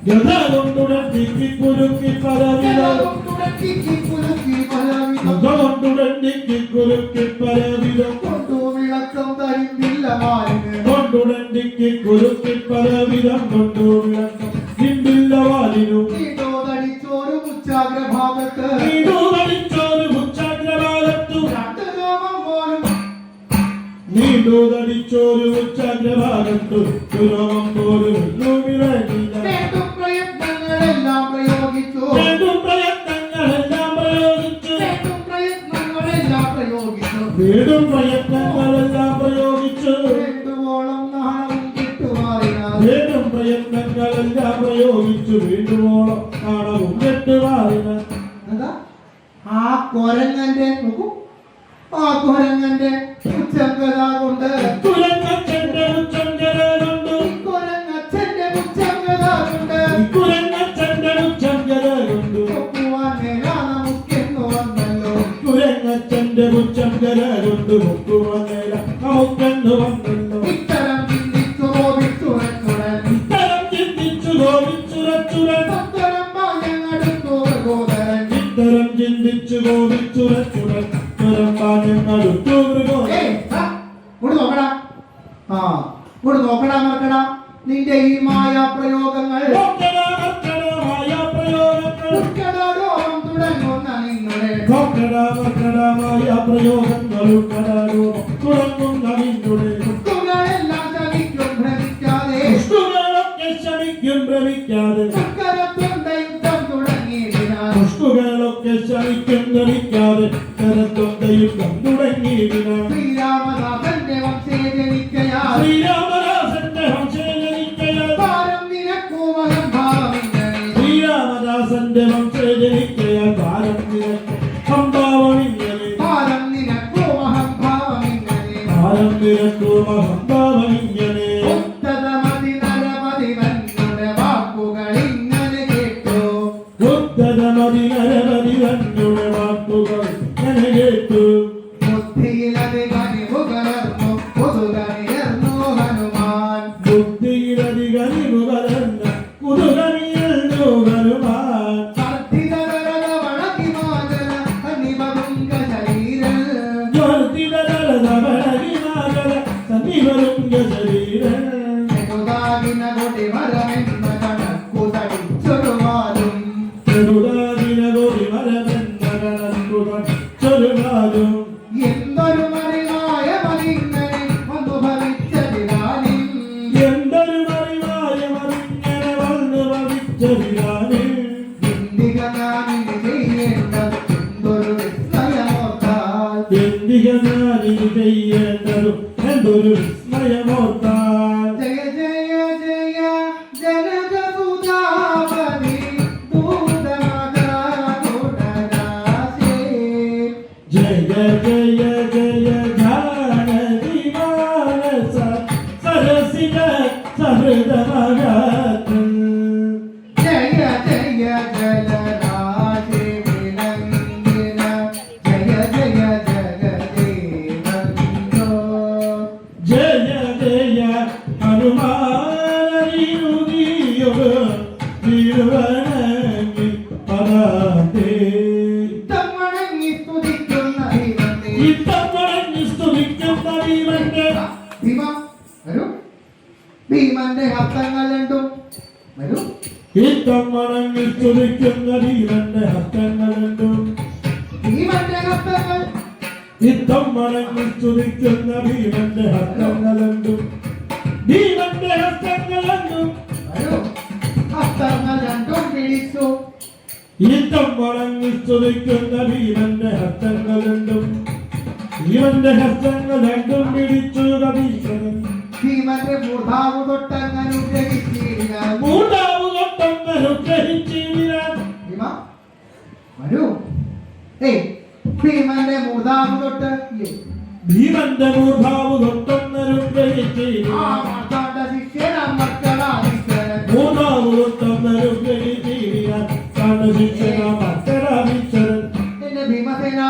ഗത കൊണ്ടുടൻ തിക്കി കുലുക്കി പലവിധ കൊണ്ടുടൻ ദിക്കി കുലുക്കി പലവിധം ഗത കൊണ്ടുടൻ തിക്കി കുലുക്കി പലവിധം കൊണ്ടു വിളക്കം തരിന്തില്ല മാലിന് കൊണ്ടുടൻ തിക്കി കുലുക്കി പലവിധം കൊണ്ടു വിളക്കം നിന്നില്ല വാലിനു നീണ്ടോ തടിച്ചോരു ഉച്ചാഗ്രഭാഗത്ത് നീണ്ടു കളിച്ചോരു ഉച്ചാഗ്രഭാഗത്തു രണ്ട് രോമം പോലും നീണ്ടു തടിച്ചോരു ഉച്ചാഗ്രഭാഗത്തു ദുരോമം പോലും വിളങ്ങില്ല വേണ്ടും പ്രയത്നങ്ങളെല്ലാം പ്രയോഗിച്ചു വേണ്ടും പ്രയത്നങ്ങളെല്ലാം പ്രയോഗിച്ചു വേണ്ടും പ്രയത്നങ്ങളെല്ലാം പ്രയോഗിച്ചു വീടും പ്രയത്നങ്ങളെല്ലാം പ്രയോഗിച്ചു വേണ്ടുവോളം നാണവും കിട്ടുമാറിനാൽ വീണ്ടും പ്രയത്നങ്ങളെല്ലാം പ്രയോഗിച്ചു വീണ്ടുമോളം കാണവും കെട്ടുമാറിന എന്താ ആ കൊരങ്ങന്റെ നോക്കൂ ആ കൊരങ്ങന്റെ ഉച്ചങ്കത കൊണ്ട് കുരങ്ങച്ചന്റെ ഉച്ചങ്കര കൊണ്ട് ഈ കൊരങ്ങച്ചന്റെ ഉച്ചങ്കത കൊണ്ട് കുരങ്ങച്ചന്റെ ഉച്ചങ്കര കൊണ്ട് ഒക്കുവാൻ മേലാ നമുക്കെന്നു വന്നല്ലോ കുരങ്ങച്ചന്റെ ഉച്ചങ്കര കൊണ്ട് മുക്കുവന്നേല നമുക്കെന്ന് വന്നല്ലോ ഇത്തരം ചിന്തിച്ചു കോപിച്ചുറച്ചുടൻ ഇത്തരം ചിന്തിച്ചു ഗോപിച്ചുരച്ചുരൻ സത്വരം പാഞ്ഞങ്ങടുത്തു പ്രകോദരൻ ഇത്തരം ചിന്തിച്ചു ഗോപിച്ചുരച്ചുരൻ അടുത്തു മൃഗം ഏയ്, ആ, ഇങ്ങോട്ട് നോക്കടാ ആ ഇങ്ങോട്ട് നോക്കടാ മറക്കടാ നിന്റെ ഈ മായാ പ്രയോഗങ്ങൾ മായ പ്രയോഗങ്ങൾ ഉത്കടാരോപം തുടങ്ങുന്ന നിങ്ങളുടെ മായ പ്രയോഗങ്ങളും കടാരോപം തുടങ്ങുന്ന നിന്നുടെ മുത്തുകളെല്ലാം ചതിക്കും ഭ്രമിക്കാതെ പുഷ്കുകളൊക്കെ ശമിക്കും ഭ്രമിക്കാതെ ചക്കരത്തൊണ്ട യുദ്ധം തുടങ്ങിയതിനാൽ പുഷ്കുകളൊക്കെ ശമിക്കും ഭ്രമിക്കാതെ കരത്തൊണ്ട യുദ്ധം തുടങ്ങിയതിനാൽ ശ്രീരാമദാസന്റെ വംശേ ജനിക്കയാൽ ശ്രീരാമദാസന്റെ വംശജനിക്കയാൽ ഭാരം നിനക്കുമഹം ഭാവമിങ്ങനെ ശ്രീരാമദാസന്റെ വംശജനിക്കയാൽ ഭാരം നിനക്ക് സംഭാവമിങ്ങനെ ഭാരം നിനക്കുമഹം ഭാവമിങ്ങനെ ഭാരം നിനക്കു മഹംഭാവമിങ്ങനെ ഉത്തതമതി നരമതി വന്നുടെ വാക്കുകൾ ഇങ്ങനെ കേട്ടു ഉദ്ധതമതി നരമതി തന്നുടെ വാക്കുകൾ ഞാൻ കേട്ടു ബുദ്ധിയിലത് കനിവുകലർന്നു പുതുകനിയർന്നു ഹനുമാൻ ബുദ്ധിയിലധികരിവ് കലർന്ന കുതുകനിയു ഹനുമാൻ വർദ്ധിതകരത വളകിമാചല അനിവതുംഗ ശരീരൽ ഭവിച്ചൊരു കാലം എന്തൊരു മറിവായ മറിങ്ങനെ വന്നു ഭവിച്ചതിനാലും എന്തൊരു മറിവായ മറിങ്ങനെ വന്നു ഭവിച്ചതിനാലും എന്തിക ഞാനിത് ചെയ്യേണ്ടത് എന്തൊരു വിസ്മയമോർത്താൽ എന്തിക ഞാനിത് ചെയ്യേണ്ടതും എന്തൊരു വിസ്മയമോർത്താൽ ജയ ജയ ജയ ജനകസുതാപതി ദൂതമകാരുണരാശേ ജയ ജയ ജയ ജാനകി മാനസ സരസിജ സഹൃദമഗാത്രൻ ജയ ജയ ജലരാജേ വിലംഘിന ജയ ജയ ജഗദേവന്തോ ജയ ജയ ഹനുമാനീയുഗീയൊരു തിരുവനങ്ങി പദാതേ തമ്മണങ്ങി സ്തുതിക്കുന്ന ദൈവത്തെ ഇത്തവണ സ്തുതിക്കുന്ന ദൈവന്റെ ഭീമ വരൂ ഭീമന്റെ ഹസ്തങ്ങൾ രണ്ടും വരൂ ഇത്തവണ സ്തുതിക്കുന്ന ദൈവന്റെ ഹസ്തങ്ങളുണ്ടും ഭീമന്റെ ഹസ്തങ്ങൾ ഇത്തവണ സ്തുതിക്കുന്ന ഭീമന്റെ ഹസ്തങ്ങളുണ്ടും ഭീമന്റെ ഹസ്തങ്ങളുണ്ടും വരൂ ഹസ്തങ്ങൾ രണ്ടും പിടിച്ചു ഇത്തവണ സ്തുതിക്കുന്ന ഭീമന്റെ ഹസ്തങ്ങളുണ്ടും ഭീമന്റെ ഹസ്തങ്ങൾ രണ്ടും പിടിച്ചു കവീശ്വരൻ ഭീമന്റെ മൂർധാവ് തൊട്ടങ്ങനുഗ്രഹിച്ചിരിക്കാൻ മൂന്നാവ് തൊട്ടങ്ങനുഗ്രഹിച്ചിരാൻ ഭീമ വരൂ ഏയ് ഭീമന്റെ മൂർധാവ് തൊട്ട് ഇല്ലേ? ഭീമന്റെ മൂർധാവ് ആ തൊട്ടങ്ങനുഗ്രഹിച്ചിരാൻ മാർത്താണ്ഡ ശിഷ്യനാം മക്കളാധീശ്വരൻ മൂന്നാവ് തൊട്ടങ്ങനുഗ്രഹിച്ചിരാൻ കണ്ണശിക്ഷനാം അക്ഷരാധീശ്വരൻ എന്റെ ഭീമസേന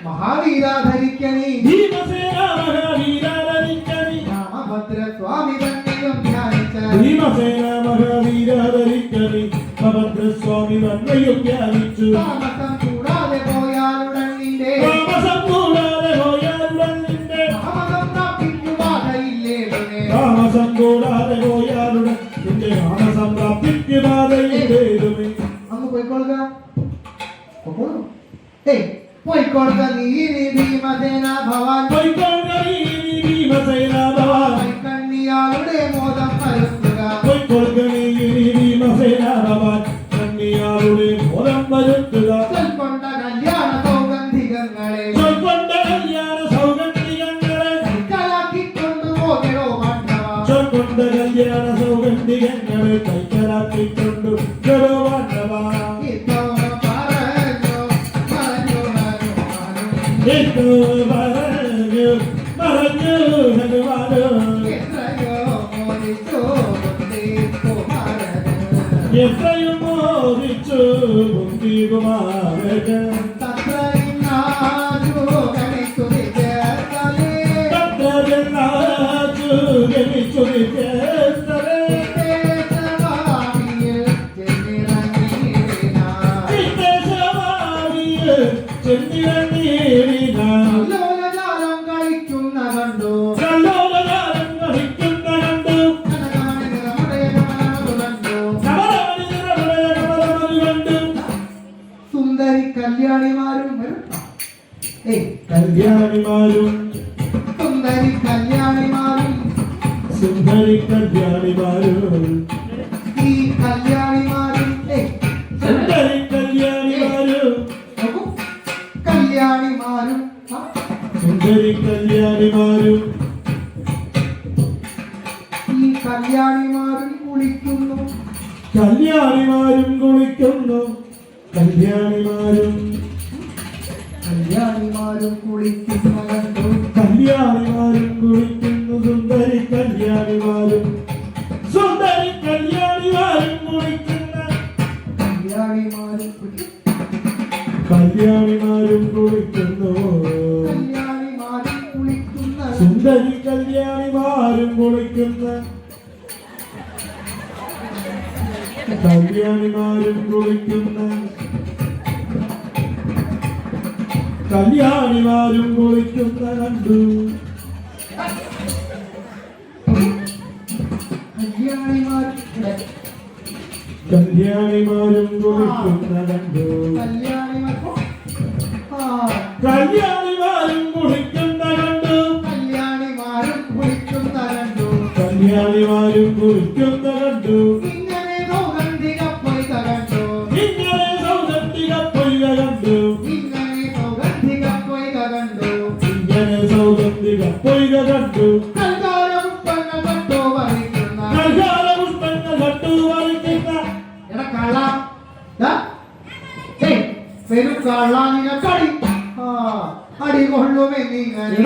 മഹാവീരാധരിക്കണീ ഭീമസേന മഹാവീരാധരിക്കണി രാമഭദ്ര സ്വാമി തന്നെയും ധ്യാനിച്ച ഭീമസേന മഹാവീരാധരിക്കണി ഭദ്രസ്വാമി നന്മയും ധ്യാനിച്ചു താമസം കൂടാതെ പോയാലുടൻ നിന്റെ താമസം കൂടാതെ പോയാലുടൻ നിന്റെ താമസം പ്രാപിക്കുവാതയില്ലേതുമേ താമസം കൂടാതെ പോയാലുടൻ നിന്റെ താമസം പ്രാപിക്കുവാതയില്ലേതുമേ അങ്ങ് പോയിക്കൊള്ളുക പോയിക്കോളൂ. ഏയ് പോയിക്കൊള്ളുക നീ ഭീമസേന ഭവാൻ പൊയ്ക്കൊള്ളുകനീ ഭീമസേന ഭവാൻ കണ്ണിയാളുടെ മോദം വരുത്തുക പൊയ്ക്കൊള്ളുകനീ ഭീമസേന ഭവാൻ കണ്ണിയാളുടെ മോദം വരുത്തുക ചൊൽക്കൊണ്ട കല്യാണ സൗഗന്ധികങ്ങളെ ചൊൽക്കൊണ്ട കല്യാണ സൗഗന്ധികങ്ങളെ കലാക്കിക്കൊണ്ടു പോകണോ മണ്ഡവ ചൊൽക്കൊണ്ട കല്യാണ സൗഗന്ധികങ്ങളെ കൈക്കലാക്കിക്കൊണ്ടു ഗരുവാണ്ടവ ഇതോ പറഞ്ഞു പറഞ്ഞു ഏറ്റു പറഞ്ഞു പറഞ്ഞു ഹനുമാനോ എത്രയോ മോദിച്ചോ കുമാരൻ എത്രയും മോദിച്ചു കുമാരൻ തത്രയിന്നാജു ഗണിച്ചുതിച്ചേർത്തലേ തത്രജനാച്ചു ഗമിച്ചുരിച്ചേർത്തലേ ദേശവാമിയിൽ ചെന്നിറങ്ങിയിടിനാർ. വിദേശവാദിയിൽ ചെന്നിറങ്ങിയിടിനാൻ കല്ലോലജാലം കളിക്കുന്ന കണ്ടു കല്ലോലകാലം കളിക്കുന്ന കണ്ടു കനകാണി നിറമുടയ കമലമതു കണ്ടു കമലമണി നിറമുടയ കമലമണി കണ്ടു സുന്ദരി കല്യാണിമാരും വരും. ഏയ് കല്യാണിമാരും സുന്ദരി കല്യാണിമാരും സുന്ദരി കല്യാണിമാരും ഈ കല്യാണിമാരും ഏയ് സുന്ദരി കല്യാണിമാരും നോക്കൂ. കല്യാണിമാരും ആ, സുന്ദരി കല്യാണിമാരും ഈ കല്യാണിമാരും കുളിക്കുന്നു കല്യാണിമാരും കുളിക്കുന്നു കല്യാണിമാരും കല്യാണിമാരും കുളിക്കുന്ന കണ്ടു കല്യാണിമാരും കുളിക്കുന്നു സുന്ദരി കല്യാണിമാരും സുന്ദരി കല്യാണിമാരും കുളിക്കുന്ന കല്യാണിമാരും കുളിക്കുന്നു കല്യാണിമാരും കുളിക്കുന്നു കല്യാണിമാരും കുളിക്കുന്ന സുന്ദരി കല്യാണിമാരും കുളിക്കുന്ന കല്യാണിമാരും കുളിക്കുന്ന കല്യാണിമാരും കുളിക്കുന്ന കണ്ടു കല്യാണിമാരും കല്യാണിമാരും കുളിക്കുന്ന കണ്ടു കല്യാണിമാരും ആ കല്യാണിമാരും കുളിക്കുന്ന കണ്ടു കല്യാണിമാരും കുളിക്കുന്ന കണ്ടു കല്യാണിമാരും കുളിക്കുന്ന കണ്ടു ഇങ്ങനെ സൗഗന്ധിക പൊയ്ക കണ്ടു ഇങ്ങനെ സൗഗന്ധിക പൊയ്ക കണ്ടു ഇങ്ങനെ സൗഗന്ധിക പൊയ്ക കണ്ടു ഇങ്ങനെ സൗഗന്ധിക പൊയ്ക കണ്ടു കൽക്കാര പുഷ്പങ്ങൾ കണ്ടു വഹിക്കുന്ന കൽക്കാര പുഷ്പങ്ങൾ കണ്ടു വഹിക്കുന്ന എടാ കള്ള പെരും കള്ള നിനക്കടി അടി കൊള്ളുമെന്നിങ്ങനെ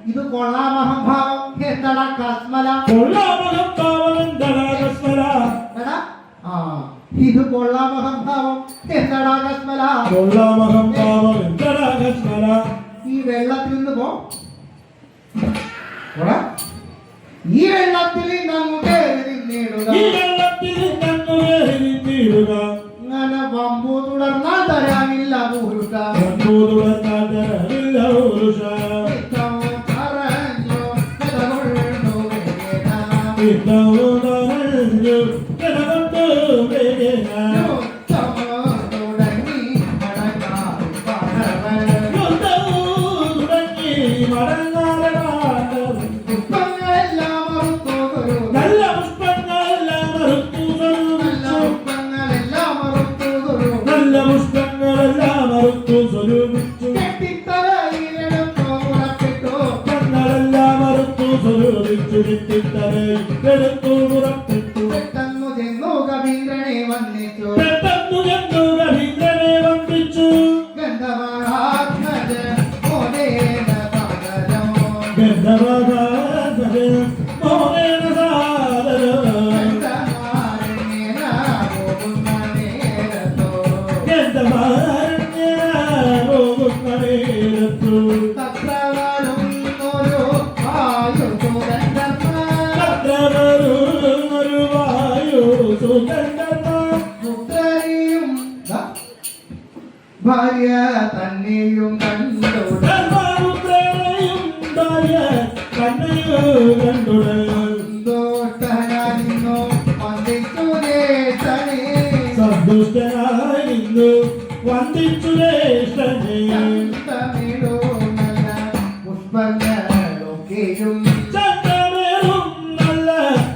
ഇത് കൊള്ളാമഹംഭാവം എന്തടാ കസ്മല എടാ ഇത് കൊള്ളാമഹംഭാവം എന്തടാ കസ്മല ഈ വെള്ളത്തിൽ നിന്ന് പോ പോടാ. ഈ വെള്ളത്തിൽ നിന്നങ്ങു കയറി നിന്നിടുക അങ്ങനെ വമ്പു തുടർന്നാൽ തരാനില്ല പുരുഷ പെട്ടെന്നു ചെന്നു കവീന്ദ്രനെ വന്ദിച്ചു ഗന്ധർവാത്മജ മോദേന സാദരം ഗന്ധർവാരണ്യേന പോകുന്ന നേരത്തോ തത്രവരും ഒരു മുദ്രയും ഭാര്യ തന്നെയും കണ്ടു സന്തോഷനായിരുന്നു വന്ദിച്ചു ജ്യേഷ്ഠനെ സന്തുഷ്ടനായിരുന്നു വന്ദിച്ചു ജ്യേഷ്ഠനെ ചന്തമിടും നല്ല പുഷ്പങ്ങളൊക്കെയും ചന്തമേറും നല്ല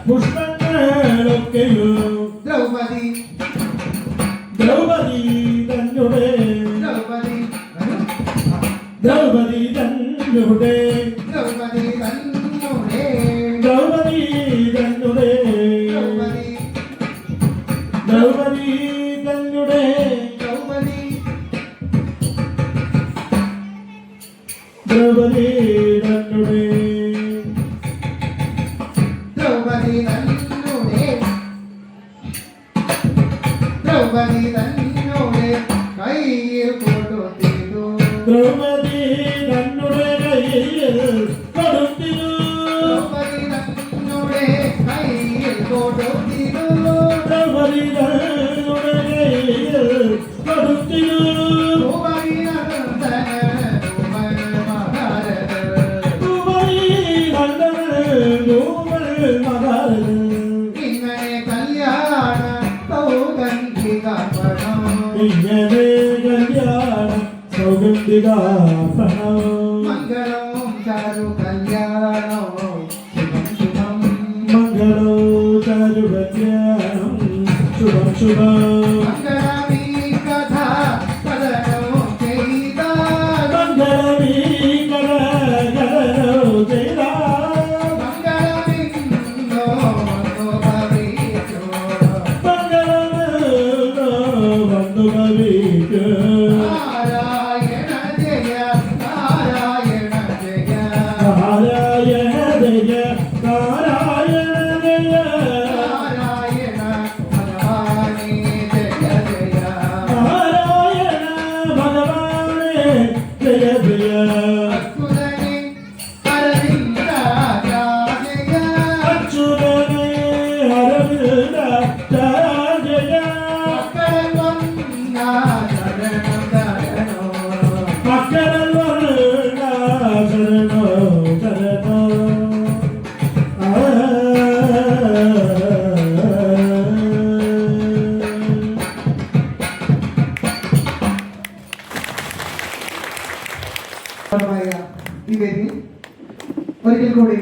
പുഷ്പങ്ങളൊക്കെയും ദ്രൗപദി ദ്രൗപദി തന്നുടെ ദ്രൗപദി ദ്രൗപദി തന്നുടെ ദ്രൗപദി തന്നുടെ ദ്രൗപദി തന്നുടെ ദ്രൗപദി ദ്രൗപദി തന്നുടെ ദ്രൗപദി ദ്രൗപദി തന്നുടെ ദ്രൗപദി തന്നുടെ ദ്രൗപദി തന്നുടെ കയ്യിൽ കൊടുത്തിതു ദ്രൗപദി തന്നുടെ കയ്യിൽ കൊടുത്തിരു ദ്രൗപദി തന്നുടെ കയ്യിൽ കൊടുത്തിതു ദ്രൗപദി തന്നുടെ കയ്യിൽ കൊടുത്തിരു ദ്രൗപദി നന്ദന ദ്രുമൽ മഹാരഥ ഇങ്ങനെ കല്യാണ സൗഗന്ധികാർപ്പണം മംഗളവും ചാരു കല്യാണവും ശുഭം ശുഭം മംഗളമീ കഥ കഥനവും ചെയ്ത മംഗളമിന്നോ വന്നു ഭവിച്ചു നാരായണ ജയ നാരായണ ജയ നാരായണ ഭഗവാനേ ജയ ജയ അച്യുതനേ അരവിന്ദ ജയ മക്കൾ വന്ന ശരണം ശരണോ ഈ വേദി ഒരിക്കൽ കൂടി